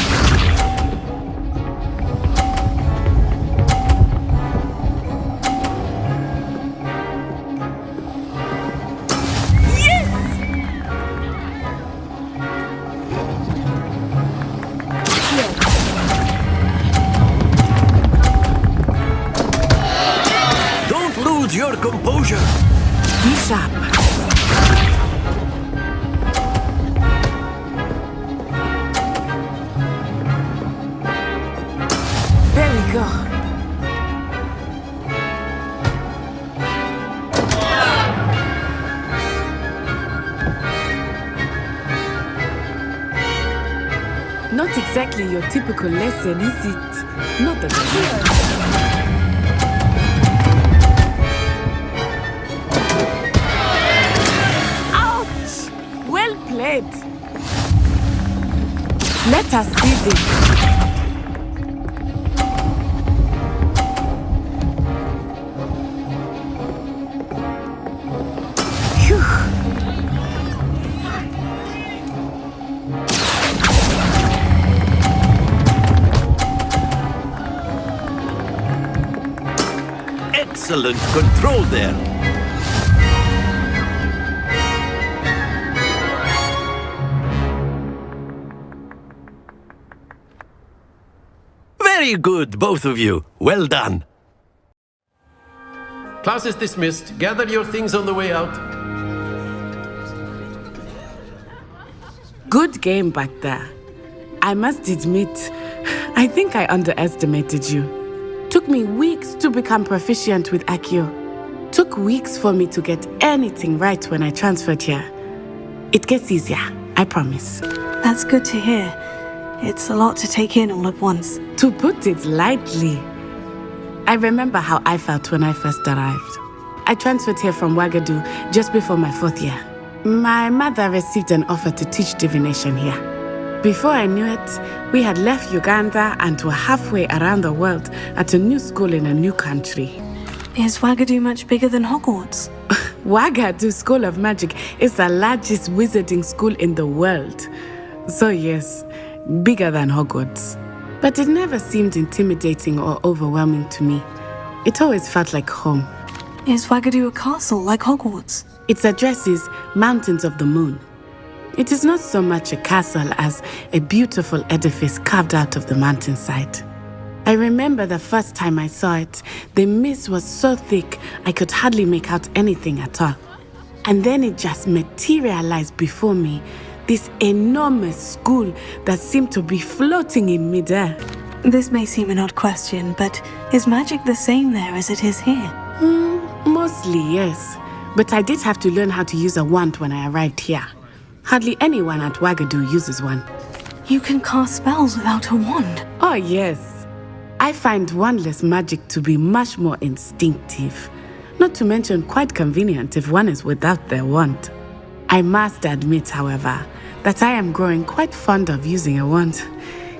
Your composure. Be sharp. There we go. Not exactly your typical lesson, is it? Not that I played. Let us see this. Phew. Excellent control there. Very good, both of you. Well done. Class is dismissed. Gather your things on the way out. Good game back there. I must admit, I think I underestimated you. Took me weeks to become proficient with Accio. Took weeks for me to get anything right when I transferred here. It gets easier, I promise. That's good to hear. It's a lot to take in all at once. To put it lightly. I remember how I felt when I first arrived. I transferred here from Ouagadougou just before my 4th year. My mother received an offer to teach divination here. Before I knew it, we had left Uganda and were halfway around the world at a new school in a new country. Is Wagadu much bigger than Hogwarts? Wagadu School of Magic is the largest wizarding school in the world. So yes, bigger than Hogwarts. But it never seemed intimidating or overwhelming to me. It always felt like home. Is Wagadu a castle like Hogwarts? Its address is Mountains of the Moon. It is not so much a castle as a beautiful edifice carved out of the mountainside. I remember the first time I saw it, the mist was so thick I could hardly make out anything at all. And then it just materialized before me, this enormous school that seemed to be floating in midair. This may seem an odd question, but is magic the same there as it is here? Mostly, yes. But I did have to learn how to use a wand when I arrived here. Hardly anyone at Wagadu uses one. You can cast spells without a wand? Oh, yes. I find wandless magic to be much more instinctive. Not to mention quite convenient if one is without their wand. I must admit, however, that I am growing quite fond of using a wand.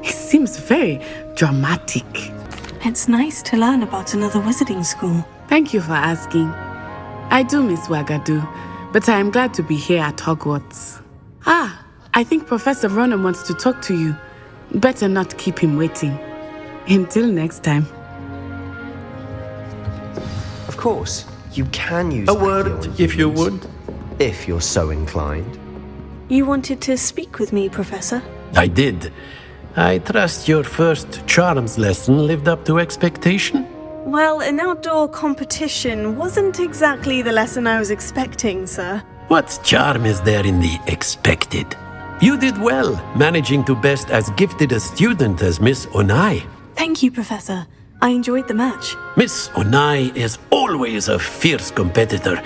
It seems very dramatic. It's nice to learn about another wizarding school. Thank you for asking. I do miss Wagadu, but I am glad to be here at Hogwarts. I think Professor Ronan wants to talk to you. Better not keep him waiting. Until next time. Of course, you can use a word, if you would. If you're so inclined. You wanted to speak with me, Professor? I did. I trust your first charms lesson lived up to expectation? Well, an outdoor competition wasn't exactly the lesson I was expecting, sir. What charm is there in the expected? You did well, managing to best as gifted a student as Miss Onai. Thank you, Professor. I enjoyed the match. Miss Onai is always a fierce competitor,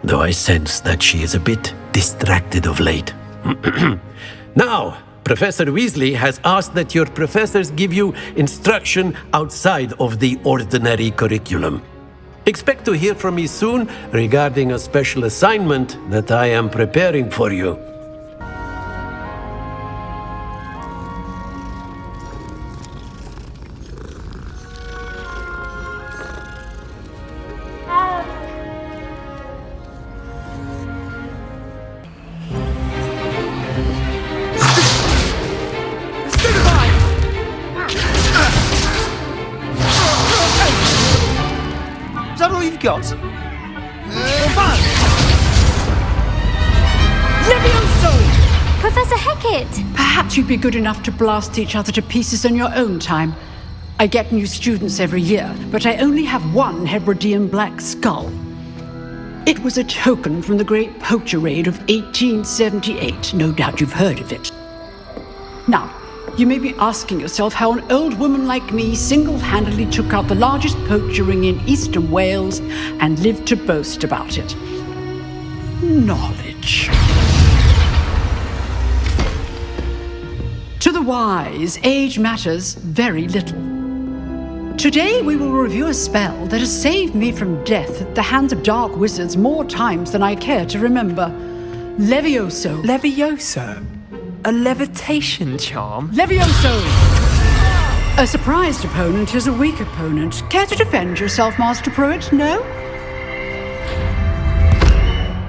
though I sense that she is a bit distracted of late. Now, Professor Weasley has asked that your professors give you instruction outside of the ordinary curriculum. Expect to hear from me soon regarding a special assignment that I am preparing for you. Is that all you've got? Levioso! Professor Hecat! Perhaps you'd be good enough to blast each other to pieces in your own time. I get new students every year, but I only have one Hebridean black skull. It was a token from the Great Poacher Raid of 1878. No doubt you've heard of it. Now, you may be asking yourself how an old woman like me single-handedly took out the largest poacher ring in eastern Wales and lived to boast about it. Knowledge. To the wise, age matters very little. Today we will review a spell that has saved me from death at the hands of dark wizards more times than I care to remember. Levioso. Levioso? A levitation charm? Levioso! A surprised opponent is a weak opponent. Care to defend yourself, Master Pruitt? No?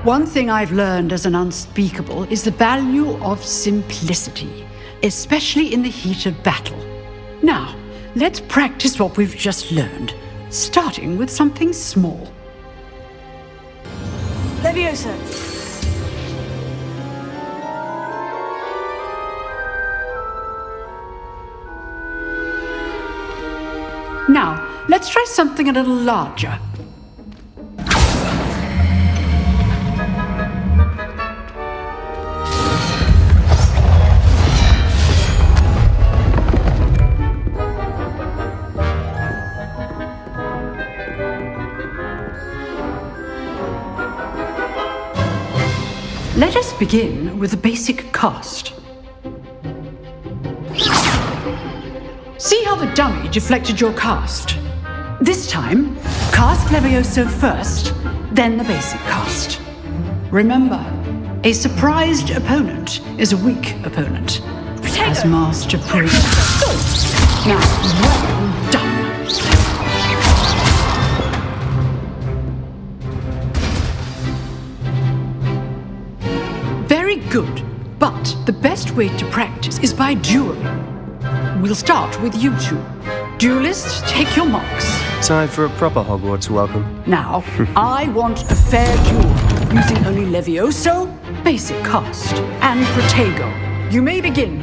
One thing I've learned as an unspeakable is the value of simplicity, especially in the heat of battle. Now, let's practice what we've just learned, starting with something small. Levioso! Now, let's try something a little larger. Let us begin with a basic cast. See how the dummy deflected your cast? This time, cast Levioso first, then the basic cast. Remember, a surprised opponent is a weak opponent. As Master Pruitt. Now, well done. Very good. But the best way to practice is by dueling. We'll start with you two. Duelists, take your marks. Time for a proper Hogwarts welcome. Now, I want a fair duel, using only Levioso, basic cast, and Protego. You may begin.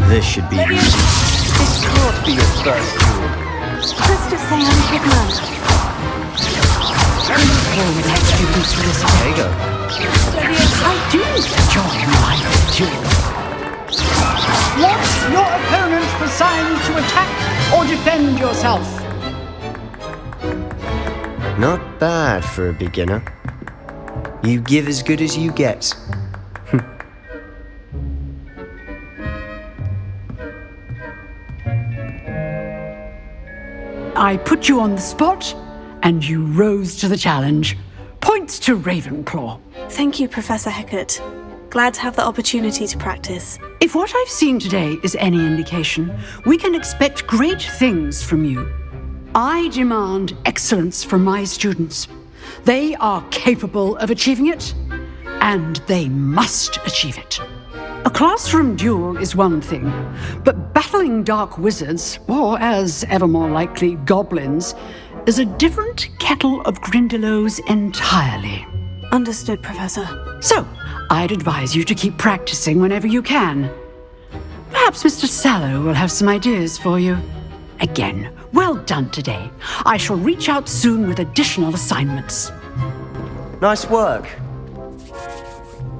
This should be easy. This can't be your first duel. Let's just say I'm a good man. There you go. I do enjoy my duel. Watch your opponent for signs to attack or defend yourself. Not bad for a beginner. You give as good as you get. I put you on the spot, and you rose to the challenge. Points to Ravenclaw. Thank you, Professor Hecat. Glad to have the opportunity to practice. If what I've seen today is any indication, we can expect great things from you. I demand excellence from my students. They are capable of achieving it, and they must achieve it. A classroom duel is one thing, but battling dark wizards, or as ever more likely, goblins, is a different kettle of Grindylows entirely. Understood, Professor. So, I'd advise you to keep practicing whenever you can. Perhaps Mr. Sallow will have some ideas for you. Again, well done today. I shall reach out soon with additional assignments. Nice work.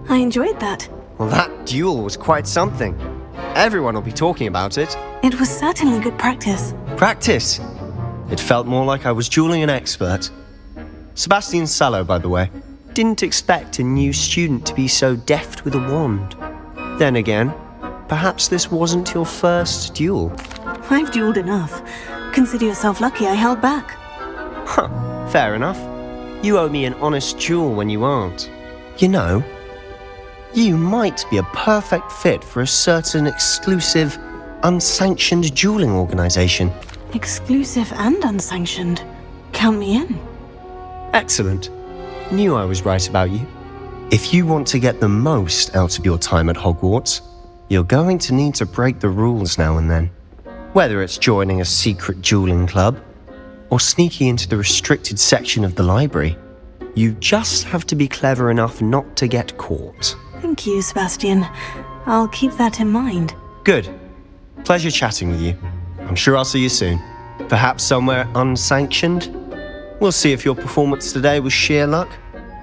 I enjoyed that. Well, that duel was quite something. Everyone will be talking about it. It was certainly good practice. Practice? It felt more like I was dueling an expert. Sebastian Sallow, by the way. Didn't expect a new student to be so deft with a wand. Then again, perhaps this wasn't your first duel. I've dueled enough. Consider yourself lucky I held back. Huh, fair enough. You owe me an honest duel when you aren't. You know, you might be a perfect fit for a certain exclusive, unsanctioned dueling organization. Exclusive and unsanctioned. Count me in. Excellent. Knew I was right about you. If you want to get the most out of your time at Hogwarts, you're going to need to break the rules now and then. Whether it's joining a secret dueling club, or sneaking into the restricted section of the library, you just have to be clever enough not to get caught. Thank you, Sebastian. I'll keep that in mind. Good. Pleasure chatting with you. I'm sure I'll see you soon. Perhaps somewhere unsanctioned? We'll see if your performance today was sheer luck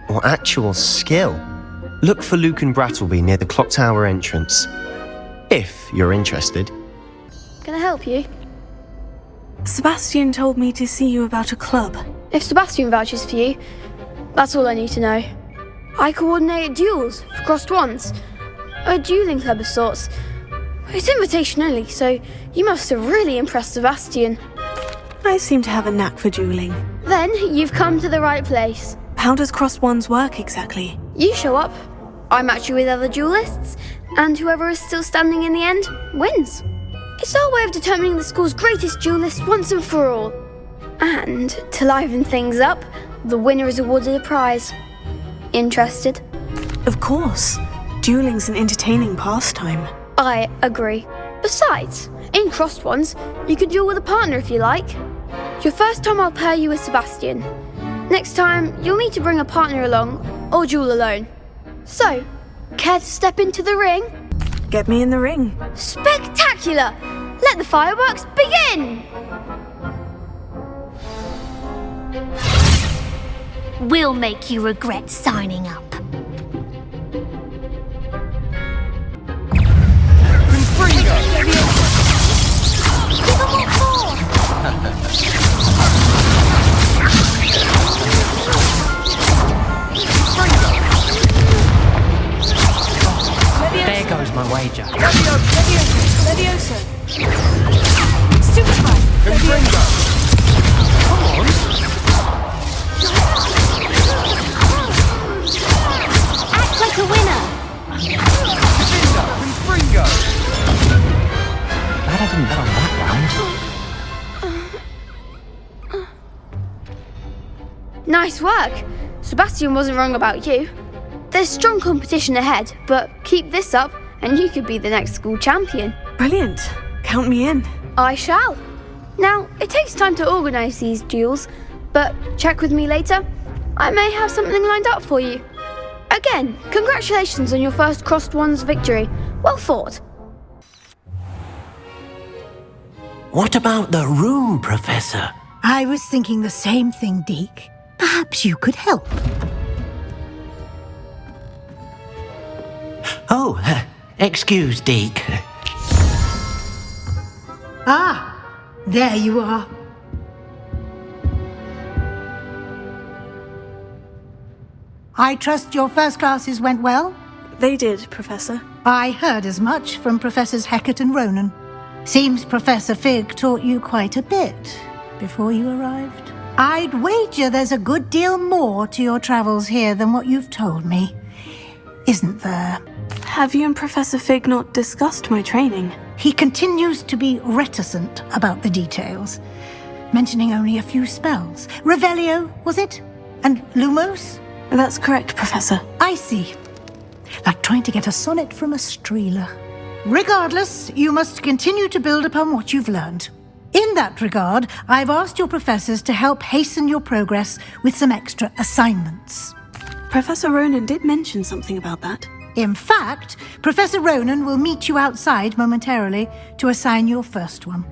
or actual skill. Look for Luke and Brattleby near the clock tower entrance, if you're interested. Can I help you? Sebastian told me to see you about a club. If Sebastian vouches for you, that's all I need to know. I coordinate duels for crossed wands. A dueling club of sorts. It's invitation only, so you must have really impressed Sebastian. I seem to have a knack for dueling. Then you've come to the right place. How does crossed wands work exactly? You show up, I match you with other duelists, and whoever is still standing in the end wins. It's our way of determining the school's greatest duelist once and for all. And to liven things up, the winner is awarded a prize. Interested? Of course. Dueling's an entertaining pastime. I agree. Besides, in crossed wands, you can duel with a partner if you like. Your first time I'll pair you with Sebastian. Next time, you'll need to bring a partner along, or duel alone. So, care to step into the ring? Get me in the ring. Spectacular! Let the fireworks begin! We'll make you regret signing up. There goes my wager. Levioso. Stupefy. Confringo. Come on. Nice work. Sebastian wasn't wrong about you. There's strong competition ahead, but keep this up and you could be the next school champion. Brilliant. Count me in. I shall. Now, it takes time to organise these duels, but check with me later. I may have something lined up for you. Again, congratulations on your first Crossed Wands victory. Well fought. What about the room, Professor? I was thinking the same thing, Deke. Perhaps you could help. Oh, excuse, Deke. Ah, there you are. I trust your first classes went well? They did, Professor. I heard as much from Professors Hecat and Ronan. Seems Professor Fig taught you quite a bit before you arrived. I'd wager there's a good deal more to your travels here than what you've told me. Isn't there? Have you and Professor Fig not discussed my training? He continues to be reticent about the details, mentioning only a few spells. Revelio, was it? And Lumos? That's correct, Professor. I see. Like trying to get a sonnet from a streeler. Regardless, you must continue to build upon what you've learned. In that regard, I've asked your professors to help hasten your progress with some extra assignments. Professor Ronan did mention something about that. In fact, Professor Ronan will meet you outside momentarily to assign your first one.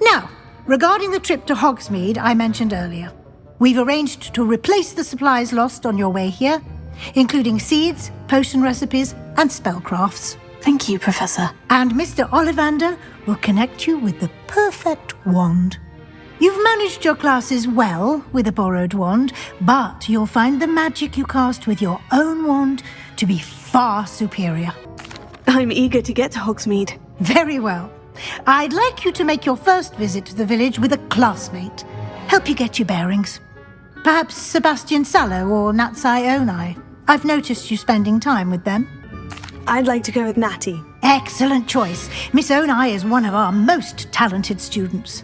Now, regarding the trip to Hogsmeade I mentioned earlier, we've arranged to replace the supplies lost on your way here, including seeds, potion recipes, and spellcrafts. Thank you, Professor. And Mr. Ollivander will connect you with the perfect wand. You've managed your classes well with a borrowed wand, but you'll find the magic you cast with your own wand to be far superior. I'm eager to get to Hogsmeade. Very well. I'd like you to make your first visit to the village with a classmate. Help you get your bearings. Perhaps Sebastian Sallow or Natsai Onai. I've noticed you spending time with them. I'd like to go with Natty. Excellent choice. Miss Onai is one of our most talented students.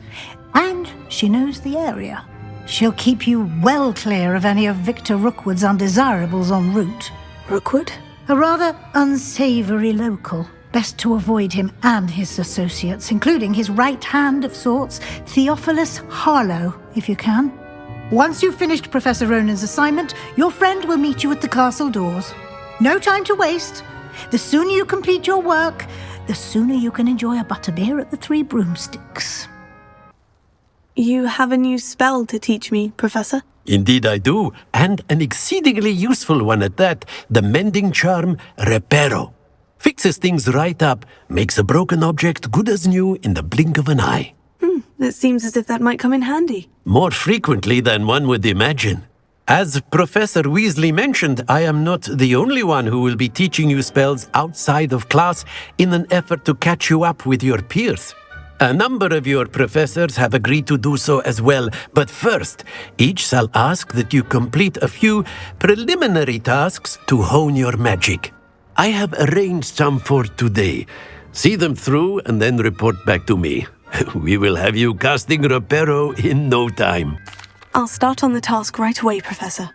And she knows the area. She'll keep you well clear of any of Victor Rookwood's undesirables en route. Rookwood? A rather unsavoury local. Best to avoid him and his associates, including his right hand of sorts, Theophilus Harlow, if you can. Once you've finished Professor Ronan's assignment, your friend will meet you at the castle doors. No time to waste. The sooner you complete your work, the sooner you can enjoy a butterbeer at the Three Broomsticks. You have a new spell to teach me, Professor? Indeed I do, and an exceedingly useful one at that, the mending charm Reparo. Fixes things right up, makes a broken object good as new in the blink of an eye. It seems as if that might come in handy. More frequently than one would imagine. As Professor Weasley mentioned, I am not the only one who will be teaching you spells outside of class in an effort to catch you up with your peers. A number of your professors have agreed to do so as well, but first, each shall ask that you complete a few preliminary tasks to hone your magic. I have arranged some for today. See them through and then report back to me. We will have you casting Reparo in no time. I'll start on the task right away, Professor.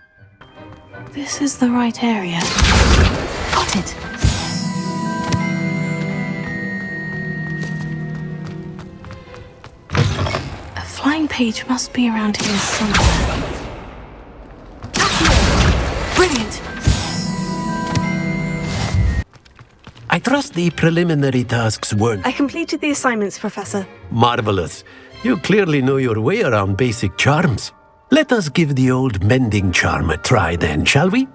This is the right area. Got it. A flying page must be around here somewhere. Brilliant! I trust the preliminary tasks weren't... I completed the assignments, Professor. Marvelous. You clearly know your way around basic charms. Let us give the old mending charm a try then, shall we?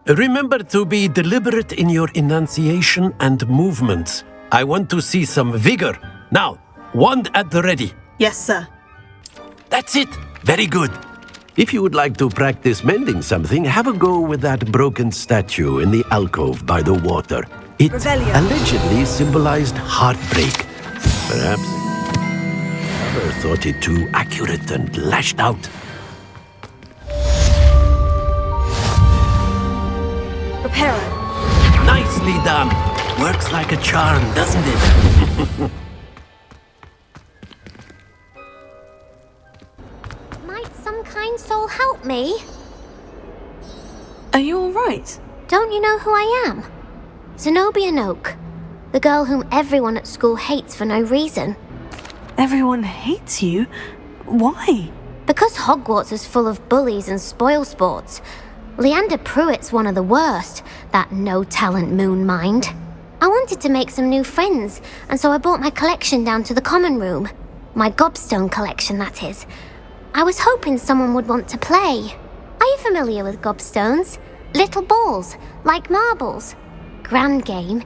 Remember to be deliberate in your enunciation and movements. I want to see some vigor. Now, wand at the ready. Yes, sir. That's it. Very good. If you would like to practice mending something, have a go with that broken statue in the alcove by the water. It allegedly symbolized heartbreak. Perhaps I never thought it too accurate and lashed out. Reparo. Nicely done. Works like a charm, doesn't it? Might some kind soul help me? Are you alright? Don't you know who I am? Zenobia Noak, the girl whom everyone at school hates for no reason. Everyone hates you? Why? Because Hogwarts is full of bullies and spoilsports. Leander Pruitt's one of the worst, that no-talent moon mind. I wanted to make some new friends, and so I brought my collection down to the common room. My gobstone collection, that is. I was hoping someone would want to play. Are you familiar with gobstones? Little balls, like marbles. Grand game.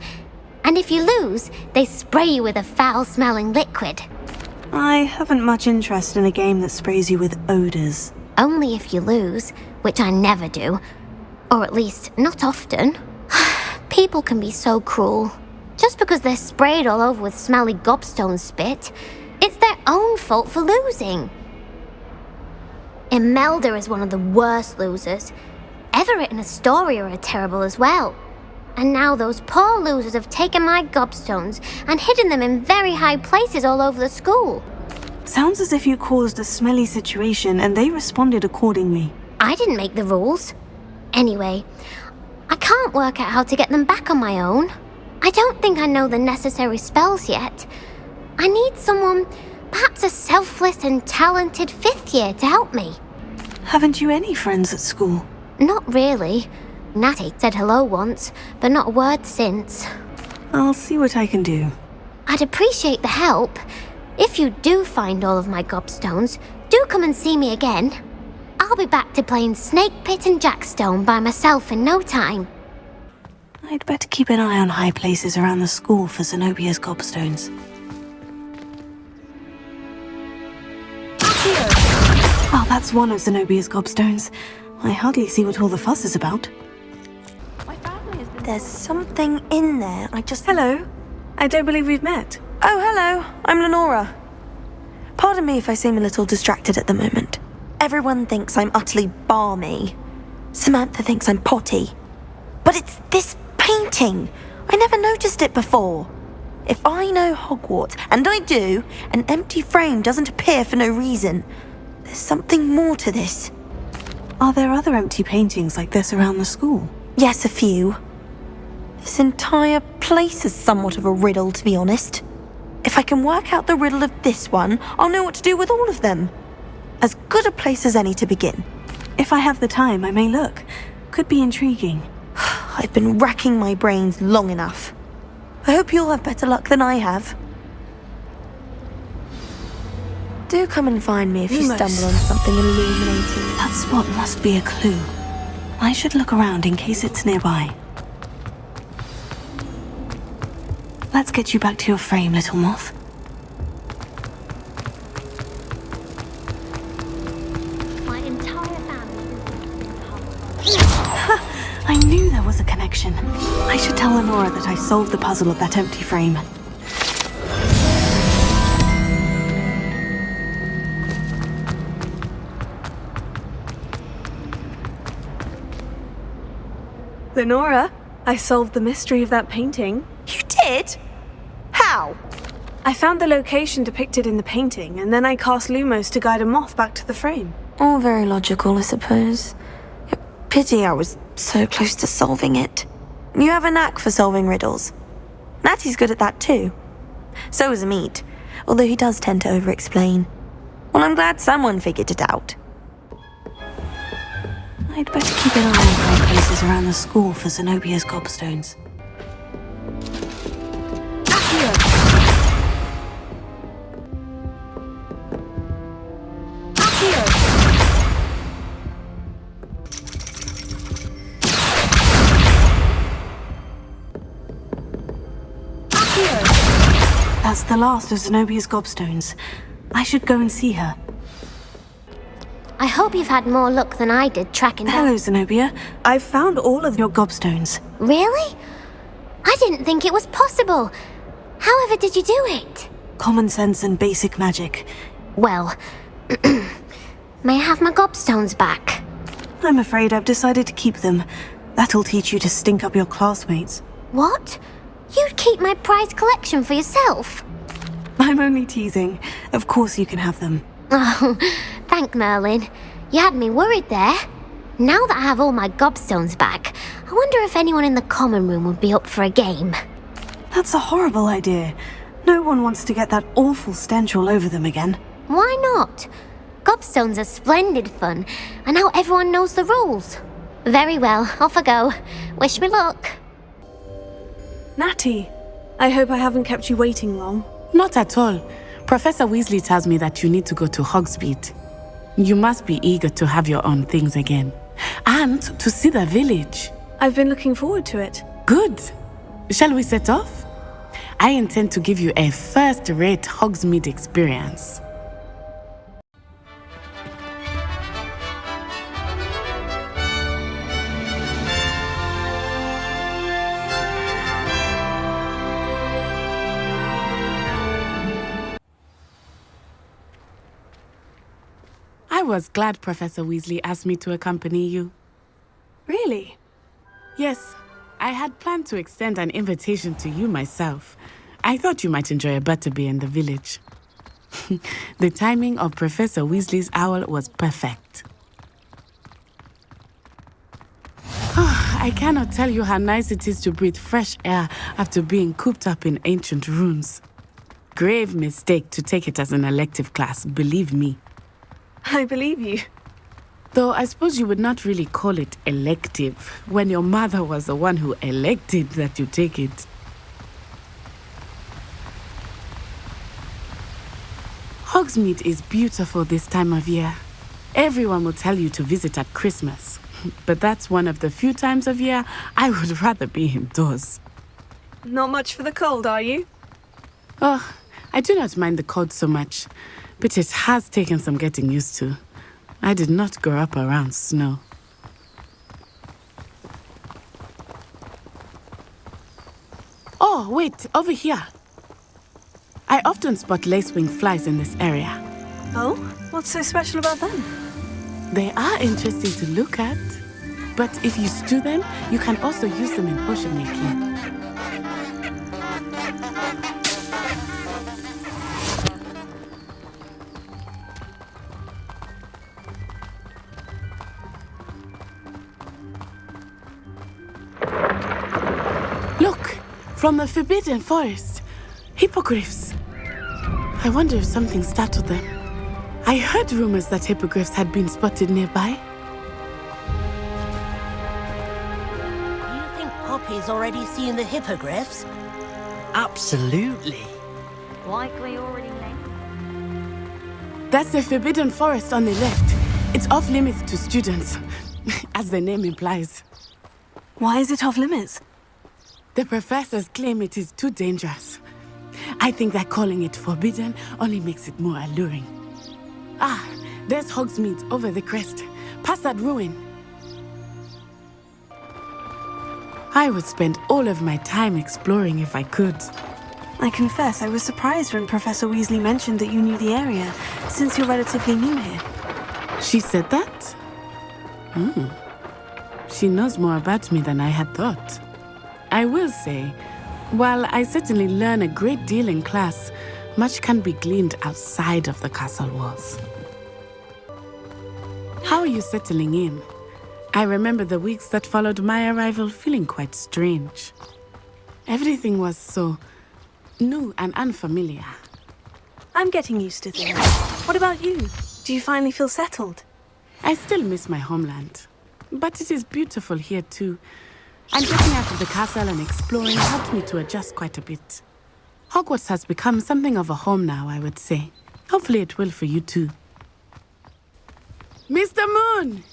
And if you lose, they spray you with a foul-smelling liquid. I haven't much interest in a game that sprays you with odours. Only if you lose, which I never do. Or at least, not often. People can be so cruel. Just because they're sprayed all over with smelly gobstone spit, it's their own fault for losing. Imelda is one of the worst losers. Everett and Astoria are terrible as well. And now those poor losers have taken my gobstones and hidden them in very high places all over the school. Sounds as if you caused a smelly situation and they responded accordingly. I didn't make the rules. Anyway, I can't work out how to get them back on my own. I don't think I know the necessary spells yet. I need someone, perhaps a selfless and talented fifth year to help me. Haven't you any friends at school? Not really. Natty said hello once, but not a word since. I'll see what I can do. I'd appreciate the help. If you do find all of my gobstones, do come and see me again. I'll be back to playing Snake Pit and Jackstone by myself in no time. I'd better keep an eye on high places around the school for Zenobia's gobstones. Oh, that's one of Zenobia's gobstones. I hardly see what all the fuss is about. There's something in there. Hello. I don't believe we've met. Oh, hello. I'm Lenora. Pardon me if I seem a little distracted at the moment. Everyone thinks I'm utterly balmy. Samantha thinks I'm potty. But it's this painting. I never noticed it before. If I know Hogwarts, and I do, an empty frame doesn't appear for no reason. There's something more to this. Are there other empty paintings like this around the school? Yes, a few. This entire place is somewhat of a riddle, to be honest. If I can work out the riddle of this one, I'll know what to do with all of them. As good a place as any to begin. If I have the time, I may look. Could be intriguing. I've been racking my brains long enough. I hope you'll have better luck than I have. Do come and find me if you stumble on something illuminating. That spot must be a clue. I should look around in case it's nearby. Let's get you back to your frame, little moth. My entire family. I knew there was a connection. I should tell Lenora that I solved the puzzle of that empty frame. Lenora, I solved the mystery of that painting. You did? How? I found the location depicted in the painting, and then I cast Lumos to guide a moth back to the frame. All very logical, I suppose. Pity I was so close to solving it. You have a knack for solving riddles. Natty's good at that too. So is Amit, although he does tend to over-explain. Well, I'm glad someone figured it out. I'd better keep an eye on high places around the school for Zenobia's gobstones. That's the last of Zenobia's gobstones. I should go and see her. I hope you've had more luck than I did tracking down. Hello, Zenobia. I've found all of your gobstones. Really? I didn't think it was possible. However did you do it? Common sense and basic magic. Well, may I have my gobstones back? I'm afraid I've decided to keep them. That'll teach you to stink up your classmates. What? You'd keep my prized collection for yourself? I'm only teasing. Of course you can have them. Oh, thank Merlin. You had me worried there. Now that I have all my gobstones back, I wonder if anyone in the common room would be up for a game. That's a horrible idea. No one wants to get that awful stench all over them again. Why not? Gobstones are splendid fun, and now everyone knows the rules. Very well, off I go. Wish me luck. Natty, I hope I haven't kept you waiting long. Not at all. Professor Weasley tells me that you need to go to Hogsmeade. You must be eager to have your own things again. And to see the village. I've been looking forward to it. Good. Shall we set off? I intend to give you a first-rate Hogsmeade experience. I was glad Professor Weasley asked me to accompany you. Really? Yes, I had planned to extend an invitation to you myself. I thought you might enjoy a butterbeer in the village. The timing of Professor Weasley's owl was perfect. I cannot tell you how nice it is to breathe fresh air after being cooped up in ancient ruins. Grave mistake to take it as an elective class, believe me. I believe you. Though I suppose you would not really call it elective when your mother was the one who elected that you take it. Hogsmeade is beautiful this time of year. Everyone will tell you to visit at Christmas, but that's one of the few times of year I would rather be indoors. Not much for the cold, are you? Oh, I do not mind the cold so much, but it has taken some getting used to. I did not grow up around snow. Oh, wait, over here. I often spot lacewing flies in this area. Oh? What's so special about them? They are interesting to look at, but if you stew them, you can also use them in potion making. Look, from the Forbidden Forest, hippogriffs. I wonder if something startled them. I heard rumors that hippogriffs had been spotted nearby. Do you think Poppy's already seen the hippogriffs? Absolutely. Likely already named. That's the Forbidden Forest on the left. It's off limits to students, as the name implies. Why is it off limits? The professors claim it is too dangerous. I think that calling it forbidden only makes it more alluring. Ah, there's Hogsmeade over the crest, past that ruin. I would spend all of my time exploring if I could. I confess I was surprised when Professor Weasley mentioned that you knew the area, since you're relatively new here. She said that? She knows more about me than I had thought. I will say, while I certainly learn a great deal in class, much can be gleaned outside of the castle walls. How are you settling in? I remember the weeks that followed my arrival feeling quite strange. Everything was so new and unfamiliar. I'm getting used to things. What about you? Do you finally feel settled? I still miss my homeland, but it is beautiful here too. And getting out of the castle and exploring helped me to adjust quite a bit. Hogwarts has become something of a home now, I would say. Hopefully it will for you too. Mr. Moon!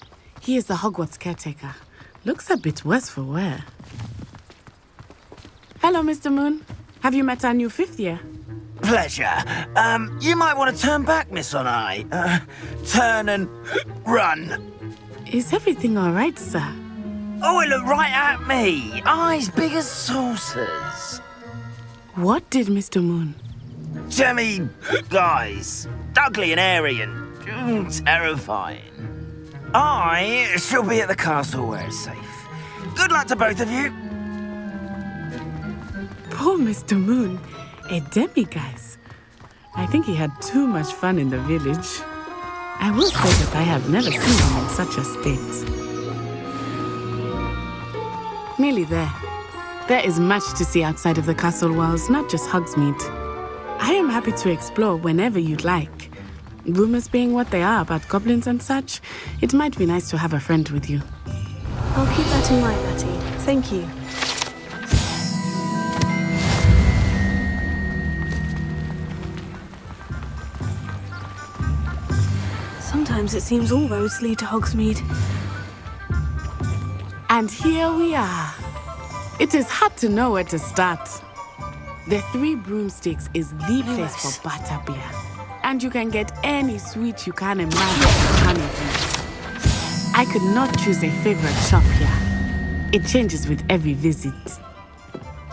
He is the Hogwarts caretaker. Looks a bit worse for wear. Hello, Mr. Moon. Have you met our new fifth year? Pleasure. You might want to turn back, Miss Onai. Turn and run. Is everything all right, sir? Oh, it looked right at me. Eyes big as saucers. What did Mr. Moon? Jemmy guys. Ugly and airy and terrifying. I shall be at the castle where it's safe. Good luck to both of you. Poor Mr. Moon. A demiguise. I think he had too much fun in the village. I will say that I have never seen him in such a state. Nearly there. There is much to see outside of the castle walls, not just Hogsmeade. I am happy to explore whenever you'd like. Rumors being what they are about goblins and such, it might be nice to have a friend with you. I'll keep that in mind, Matty. Thank you. Sometimes it seems all roads lead to Hogsmeade. And here we are. It is hard to know where to start. The Three Broomsticks is the place for butterbeer. And you can get any sweet you can imagine from honeydews. I could not choose a favorite shop here. It changes with every visit.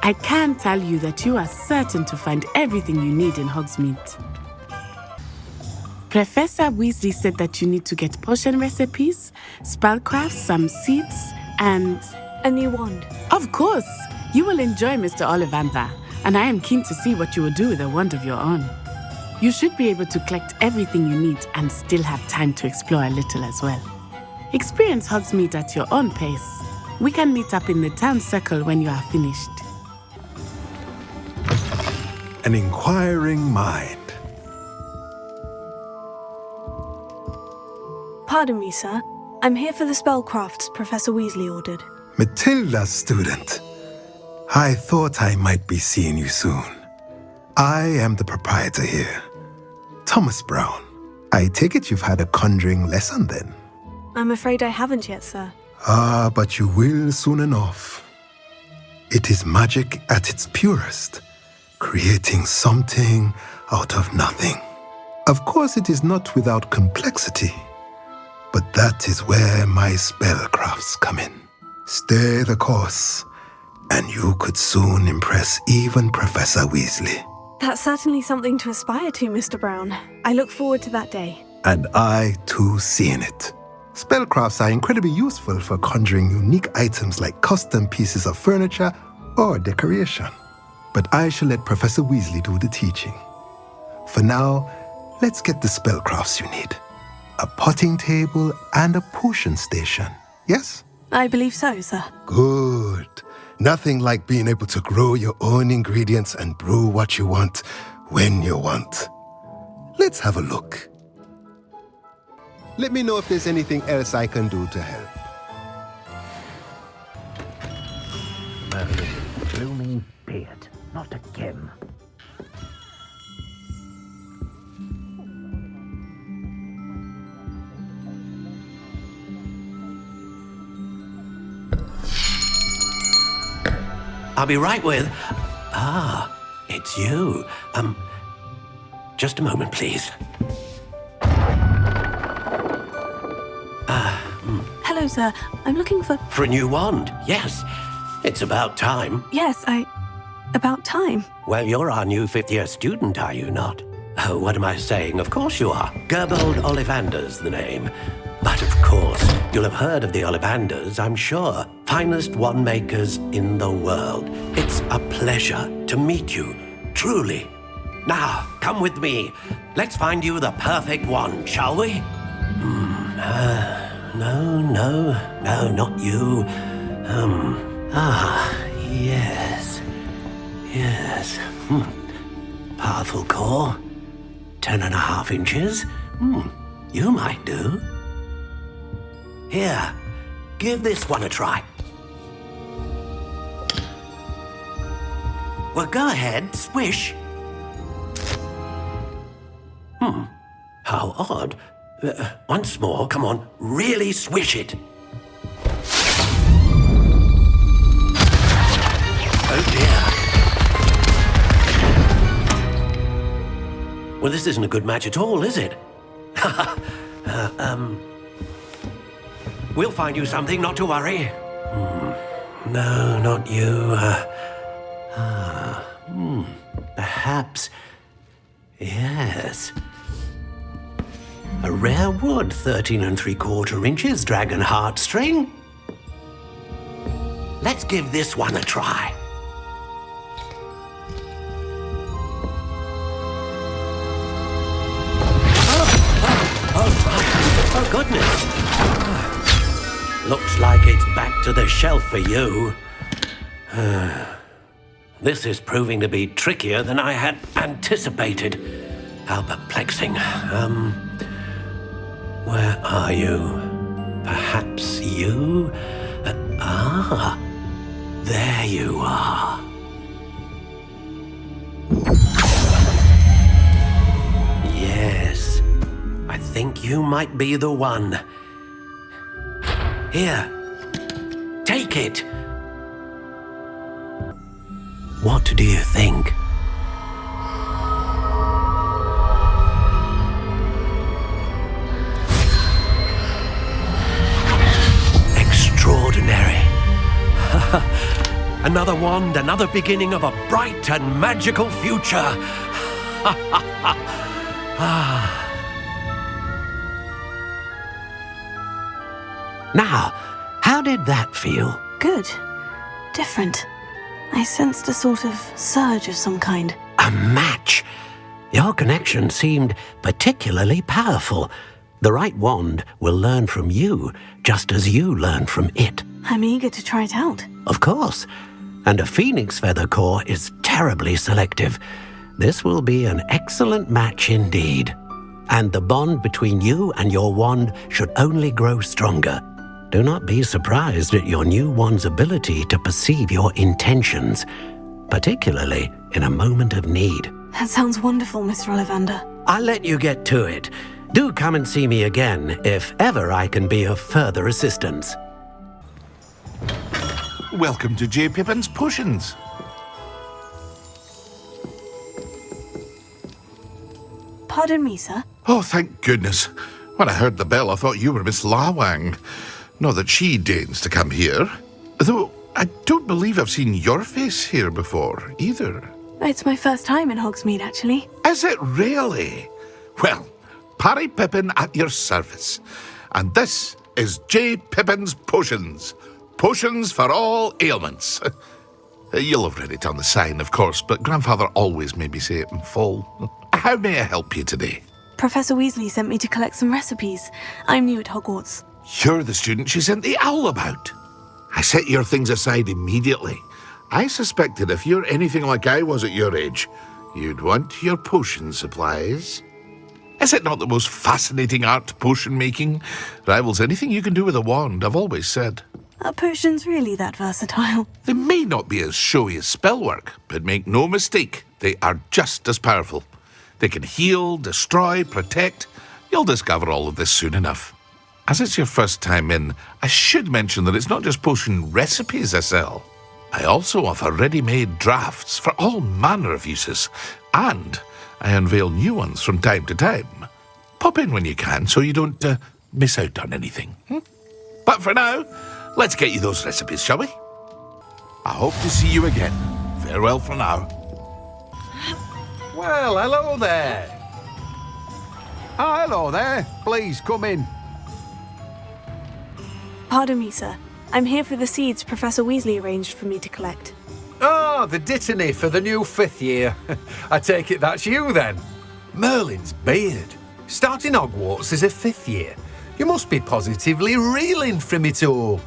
I can tell you that you are certain to find everything you need in Hogsmeade. Professor Weasley said that you need to get potion recipes, spellcrafts, some seeds, and... a new wand. Of course! You will enjoy Mr. Ollivander, and I am keen to see what you will do with a wand of your own. You should be able to collect everything you need and still have time to explore a little as well. Experience Hogsmeade at your own pace. We can meet up in the town circle when you are finished. An inquiring mind. Pardon me, sir. I'm here for the spellcrafts Professor Weasley ordered. Matilda's student. I thought I might be seeing you soon. I am the proprietor here, Thomas Brown. I take it you've had a conjuring lesson then? I'm afraid I haven't yet, sir. Ah, but you will soon enough. It is magic at its purest, creating something out of nothing. Of course, it is not without complexity, but that is where my spellcrafts come in. Stay the course, and you could soon impress even Professor Weasley. That's certainly something to aspire to, Mr. Brown. I look forward to that day. And I, too, seeing it. Spellcrafts are incredibly useful for conjuring unique items like custom pieces of furniture or decoration. But I shall let Professor Weasley do the teaching. For now, let's get the spellcrafts you need. A potting table and a potion station, yes? I believe so, sir. Good. Nothing like being able to grow your own ingredients and brew what you want when you want. Let's have a look. Let me know if there's anything else I can do to help. Blooming beard, not again. I'll be right with... Ah, it's you. Just a moment, please. Hello, sir. I'm looking for... For a new wand, yes. It's about time. Yes, about time. Well, you're our new fifth-year student, are you not? Oh, what am I saying? Of course you are. Gerbold Ollivander's the name. But of course, you'll have heard of the Ollivanders, I'm sure. Finest wand makers in the world. It's a pleasure to meet you, truly. Now, come with me. Let's find you the perfect wand, shall we? No, not you. Yes. Powerful core. 10.5 inches. You might do. Here, give this one a try. Well, go ahead, swish. How odd. Once more, come on, really swish it. Oh dear. Well, this isn't a good match at all, is it? We'll find you something, not to worry. No, not you. Perhaps. Yes. A rare wood, 13 3/4 inches, dragon heartstring. Let's give this one a try. Oh, goodness. Looks like it's back to the shelf for you. This is proving to be trickier than I had anticipated. How perplexing. Where are you? Perhaps you? There you are. Yes, I think you might be the one. Here, take it. What do you think? Extraordinary. Another wand, another beginning of a bright and magical future. Now, how did that feel? Good. Different. I sensed a sort of surge of some kind. A match? Your connection seemed particularly powerful. The right wand will learn from you, just as you learn from it. I'm eager to try it out. Of course. And a phoenix feather core is terribly selective. This will be an excellent match indeed. And the bond between you and your wand should only grow stronger. Do not be surprised at your new wand's ability to perceive your intentions, particularly in a moment of need. That sounds wonderful, Mr. Ollivander. I'll let you get to it. Do come and see me again if ever I can be of further assistance. Welcome to J. Pippin's Potions. Pardon me, sir. Oh, thank goodness. When I heard the bell, I thought you were Miss Lawang. Not that she deigns to come here. Though I don't believe I've seen your face here before, either. It's my first time in Hogsmeade, actually. Is it really? Well, Parry Pippin at your service. And this is J. Pippin's Potions. Potions for all ailments. You'll have read it on the sign, of course, but Grandfather always made me say it in full. How may I help you today? Professor Weasley sent me to collect some recipes. I'm new at Hogwarts. You're the student she sent the owl about. I set your things aside immediately. I suspected if you're anything like I was at your age, you'd want your potion supplies. Is it not the most fascinating art, potion making? Rivals anything you can do with a wand, I've always said. Are potions really that versatile? They may not be as showy as spellwork, but make no mistake, they are just as powerful. They can heal, destroy, protect. You'll discover all of this soon enough. As it's your first time in, I should mention that it's not just potion recipes I sell. I also offer ready-made drafts for all manner of uses, and I unveil new ones from time to time. Pop in when you can so you don't miss out on anything. But for now, let's get you those recipes, shall we? I hope to see you again. Farewell for now. Well, hello there. Hello there. Please come in. Pardon me, sir. I'm here for the seeds Professor Weasley arranged for me to collect. Oh, the dittany for the new 5th year. I take it that's you then. Merlin's beard. Starting Hogwarts as a 5th year. You must be positively reeling from it all.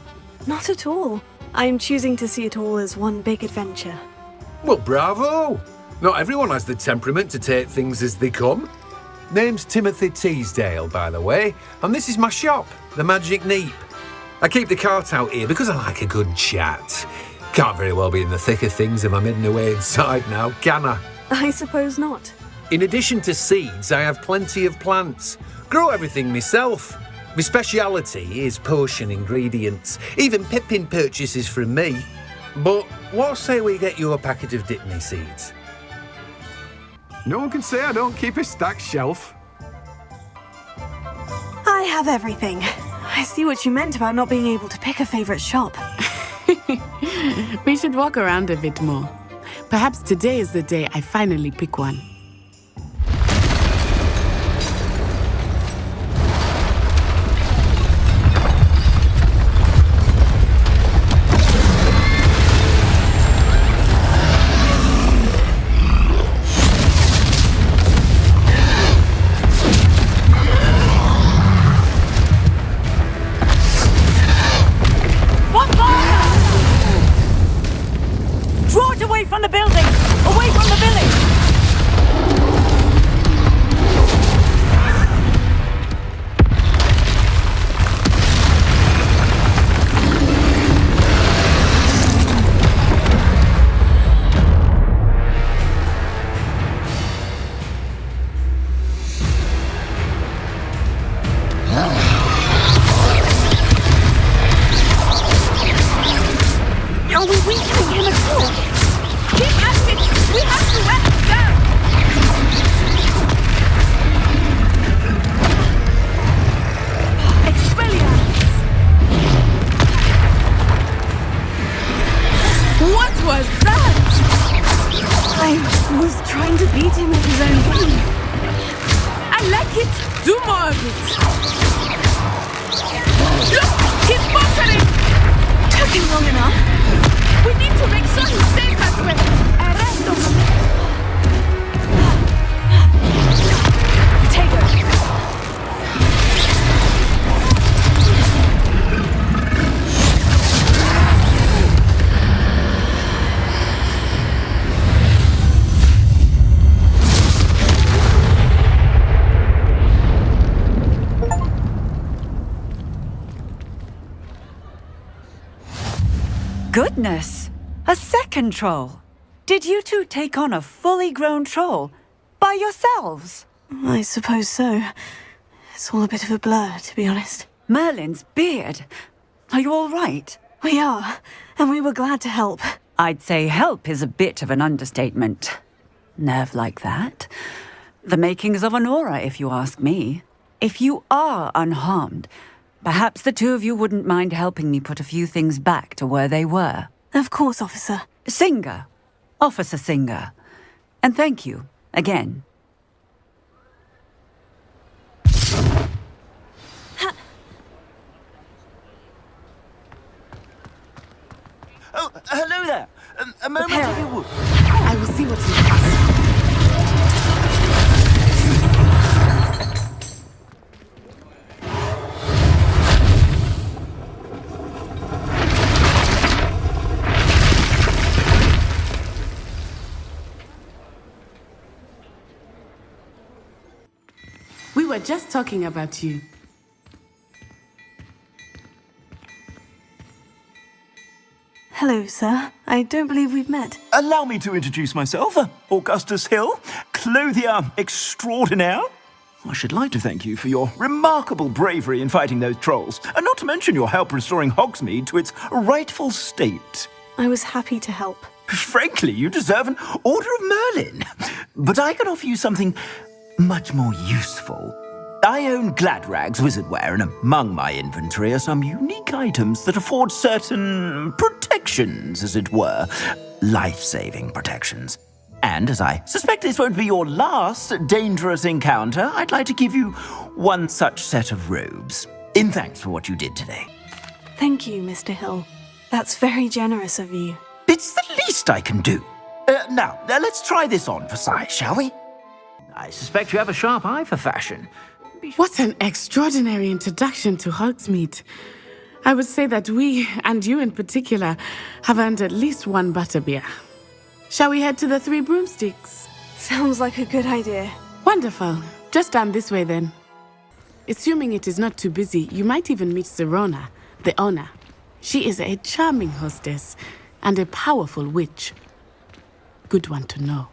Not at all. I'm choosing to see it all as one big adventure. Well, bravo. Not everyone has the temperament to take things as they come. Name's Timothy Teasdale, by the way, and this is my shop, the Magic Neep. I keep the cart out here because I like a good chat. Can't very well be in the thick of things if I'm hidden away inside now, can I? I suppose not. In addition to seeds, I have plenty of plants. Grow everything myself. My speciality is potion ingredients. Even Pippin purchases from me. But what say we get you a packet of Dittany seeds? No one can say I don't keep a stacked shelf. I have everything. I see what you meant about not being able to pick a favourite shop. We should walk around a bit more. Perhaps today is the day I finally pick one. Goodness! A second troll! Did you two take on a fully grown troll by yourselves? I suppose so. It's all a bit of a blur, to be honest. Merlin's beard. Are you all right? We are, and we were glad to help. I'd say help is a bit of an understatement. Nerve like that. The makings of an aura, if you ask me. If you are unharmed, perhaps the two of you wouldn't mind helping me put a few things back to where they were. Of course, officer. Singer. Officer Singer. And thank you, again. Oh, hello there. A moment if you would. I will see what's in the house. We were just talking about you. Hello, sir. I don't believe we've met. Allow me to introduce myself, Augustus Hill, clothier extraordinaire. I should like to thank you for your remarkable bravery in fighting those trolls, and not to mention your help restoring Hogsmeade to its rightful state. I was happy to help. Frankly, you deserve an Order of Merlin. But I can offer you something much more useful. I own Gladrag's wizardware, and among my inventory are some unique items that afford certain protections, as it were. Life-saving protections. And as I suspect this won't be your last dangerous encounter, I'd like to give you one such set of robes, in thanks for what you did today. Thank you, Mr. Hill. That's very generous of you. It's the least I can do. Now, let's try this on for size, shall we? I suspect you have a sharp eye for fashion. What an extraordinary introduction to Hogsmeade. I would say that we, and you in particular, have earned at least one butterbeer. Shall we head to the Three Broomsticks? Sounds like a good idea. Wonderful. Just down this way then. Assuming it is not too busy, you might even meet Serona, the owner. She is a charming hostess and a powerful witch. Good one to know.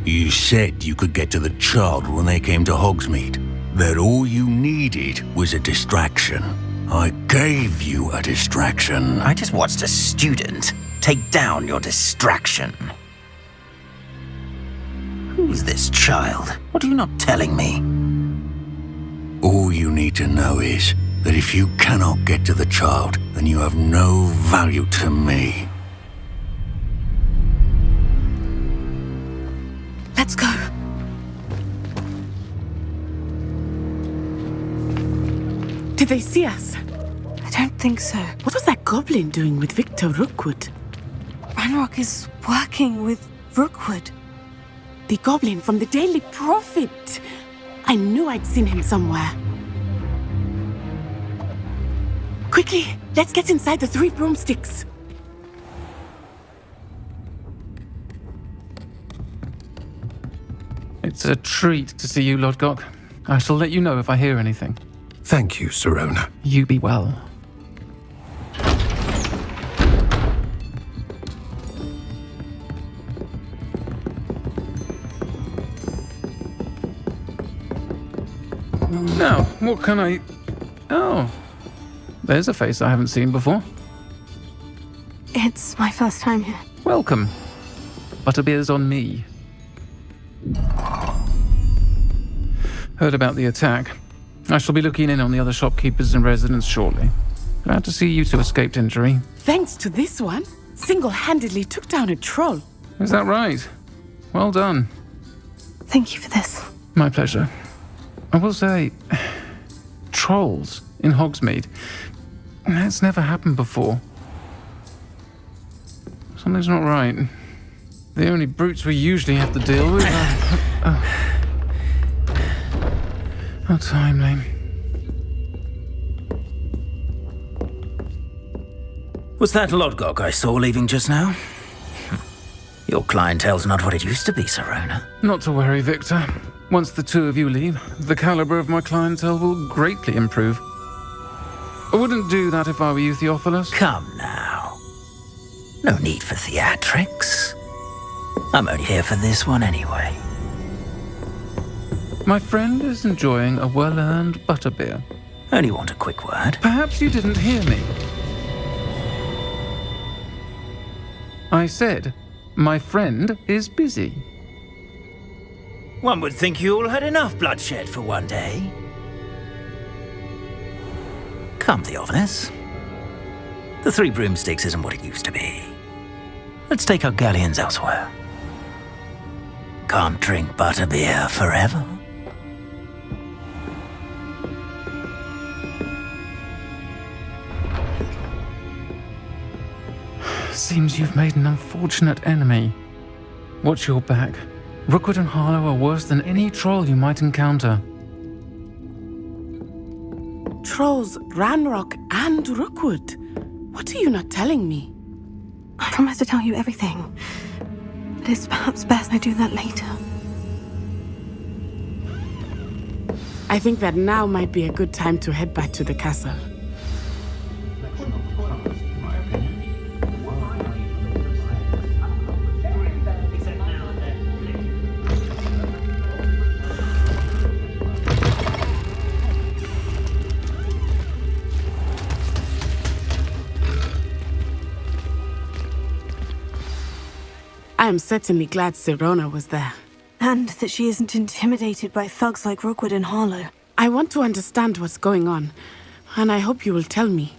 You said you could get to the child when they came to Hogsmeade. That all you needed was a distraction. I gave you a distraction. I just watched a student take down your distraction. Who's this child? What are you not telling me? All you need to know is that if you cannot get to the child, then you have no value to me. Let's go. Did they see us? I don't think so. What was that goblin doing with Victor Rookwood? Ranrock is working with Rookwood. The goblin from the Daily Prophet. I knew I'd seen him somewhere. Quickly, let's get inside the Three Broomsticks. It's a treat to see you, Lodgok. I shall let you know if I hear anything. Thank you, Serona. You be well. Now, what can I... Oh, there's a face I haven't seen before. It's my first time here. Welcome. Butterbeer's on me. Heard about the attack. I shall be looking in on the other shopkeepers and residents shortly. Glad to see you two escaped injury. Thanks to this one, single-handedly took down a troll. Is that right? Well done. Thank you for this. My pleasure. I will say, trolls in Hogsmeade. That's never happened before. Something's not right. The only brutes we usually have to deal with are... How timely. Was that Lodgok I saw leaving just now? Your clientele's not what it used to be, Serona. Not to worry, Victor. Once the two of you leave, the caliber of my clientele will greatly improve. I wouldn't do that if I were you, Theophilus. Come now. No need for theatrics. I'm only here for this one anyway. My friend is enjoying a well-earned butterbeer. Only want a quick word. Perhaps you didn't hear me. I said, my friend is busy. One would think you all had enough bloodshed for one day. Come, Theophilus. The Three Broomsticks isn't what it used to be. Let's take our galleons elsewhere. Can't drink butterbeer forever. Seems you've made an unfortunate enemy. Watch your back. Rookwood and Harlow are worse than any troll you might encounter. Trolls, Ranrock, and Rookwood. What are you not telling me? I promise to tell you everything. But it's perhaps best I do that later. I think that now might be a good time to head back to the castle. I am certainly glad Serona was there. And that she isn't intimidated by thugs like Rookwood and Harlow. I want to understand what's going on, and I hope you will tell me.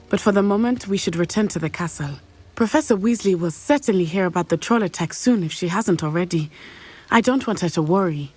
But for the moment, we should return to the castle. Professor Weasley will certainly hear about the troll attack soon if she hasn't already. I don't want her to worry.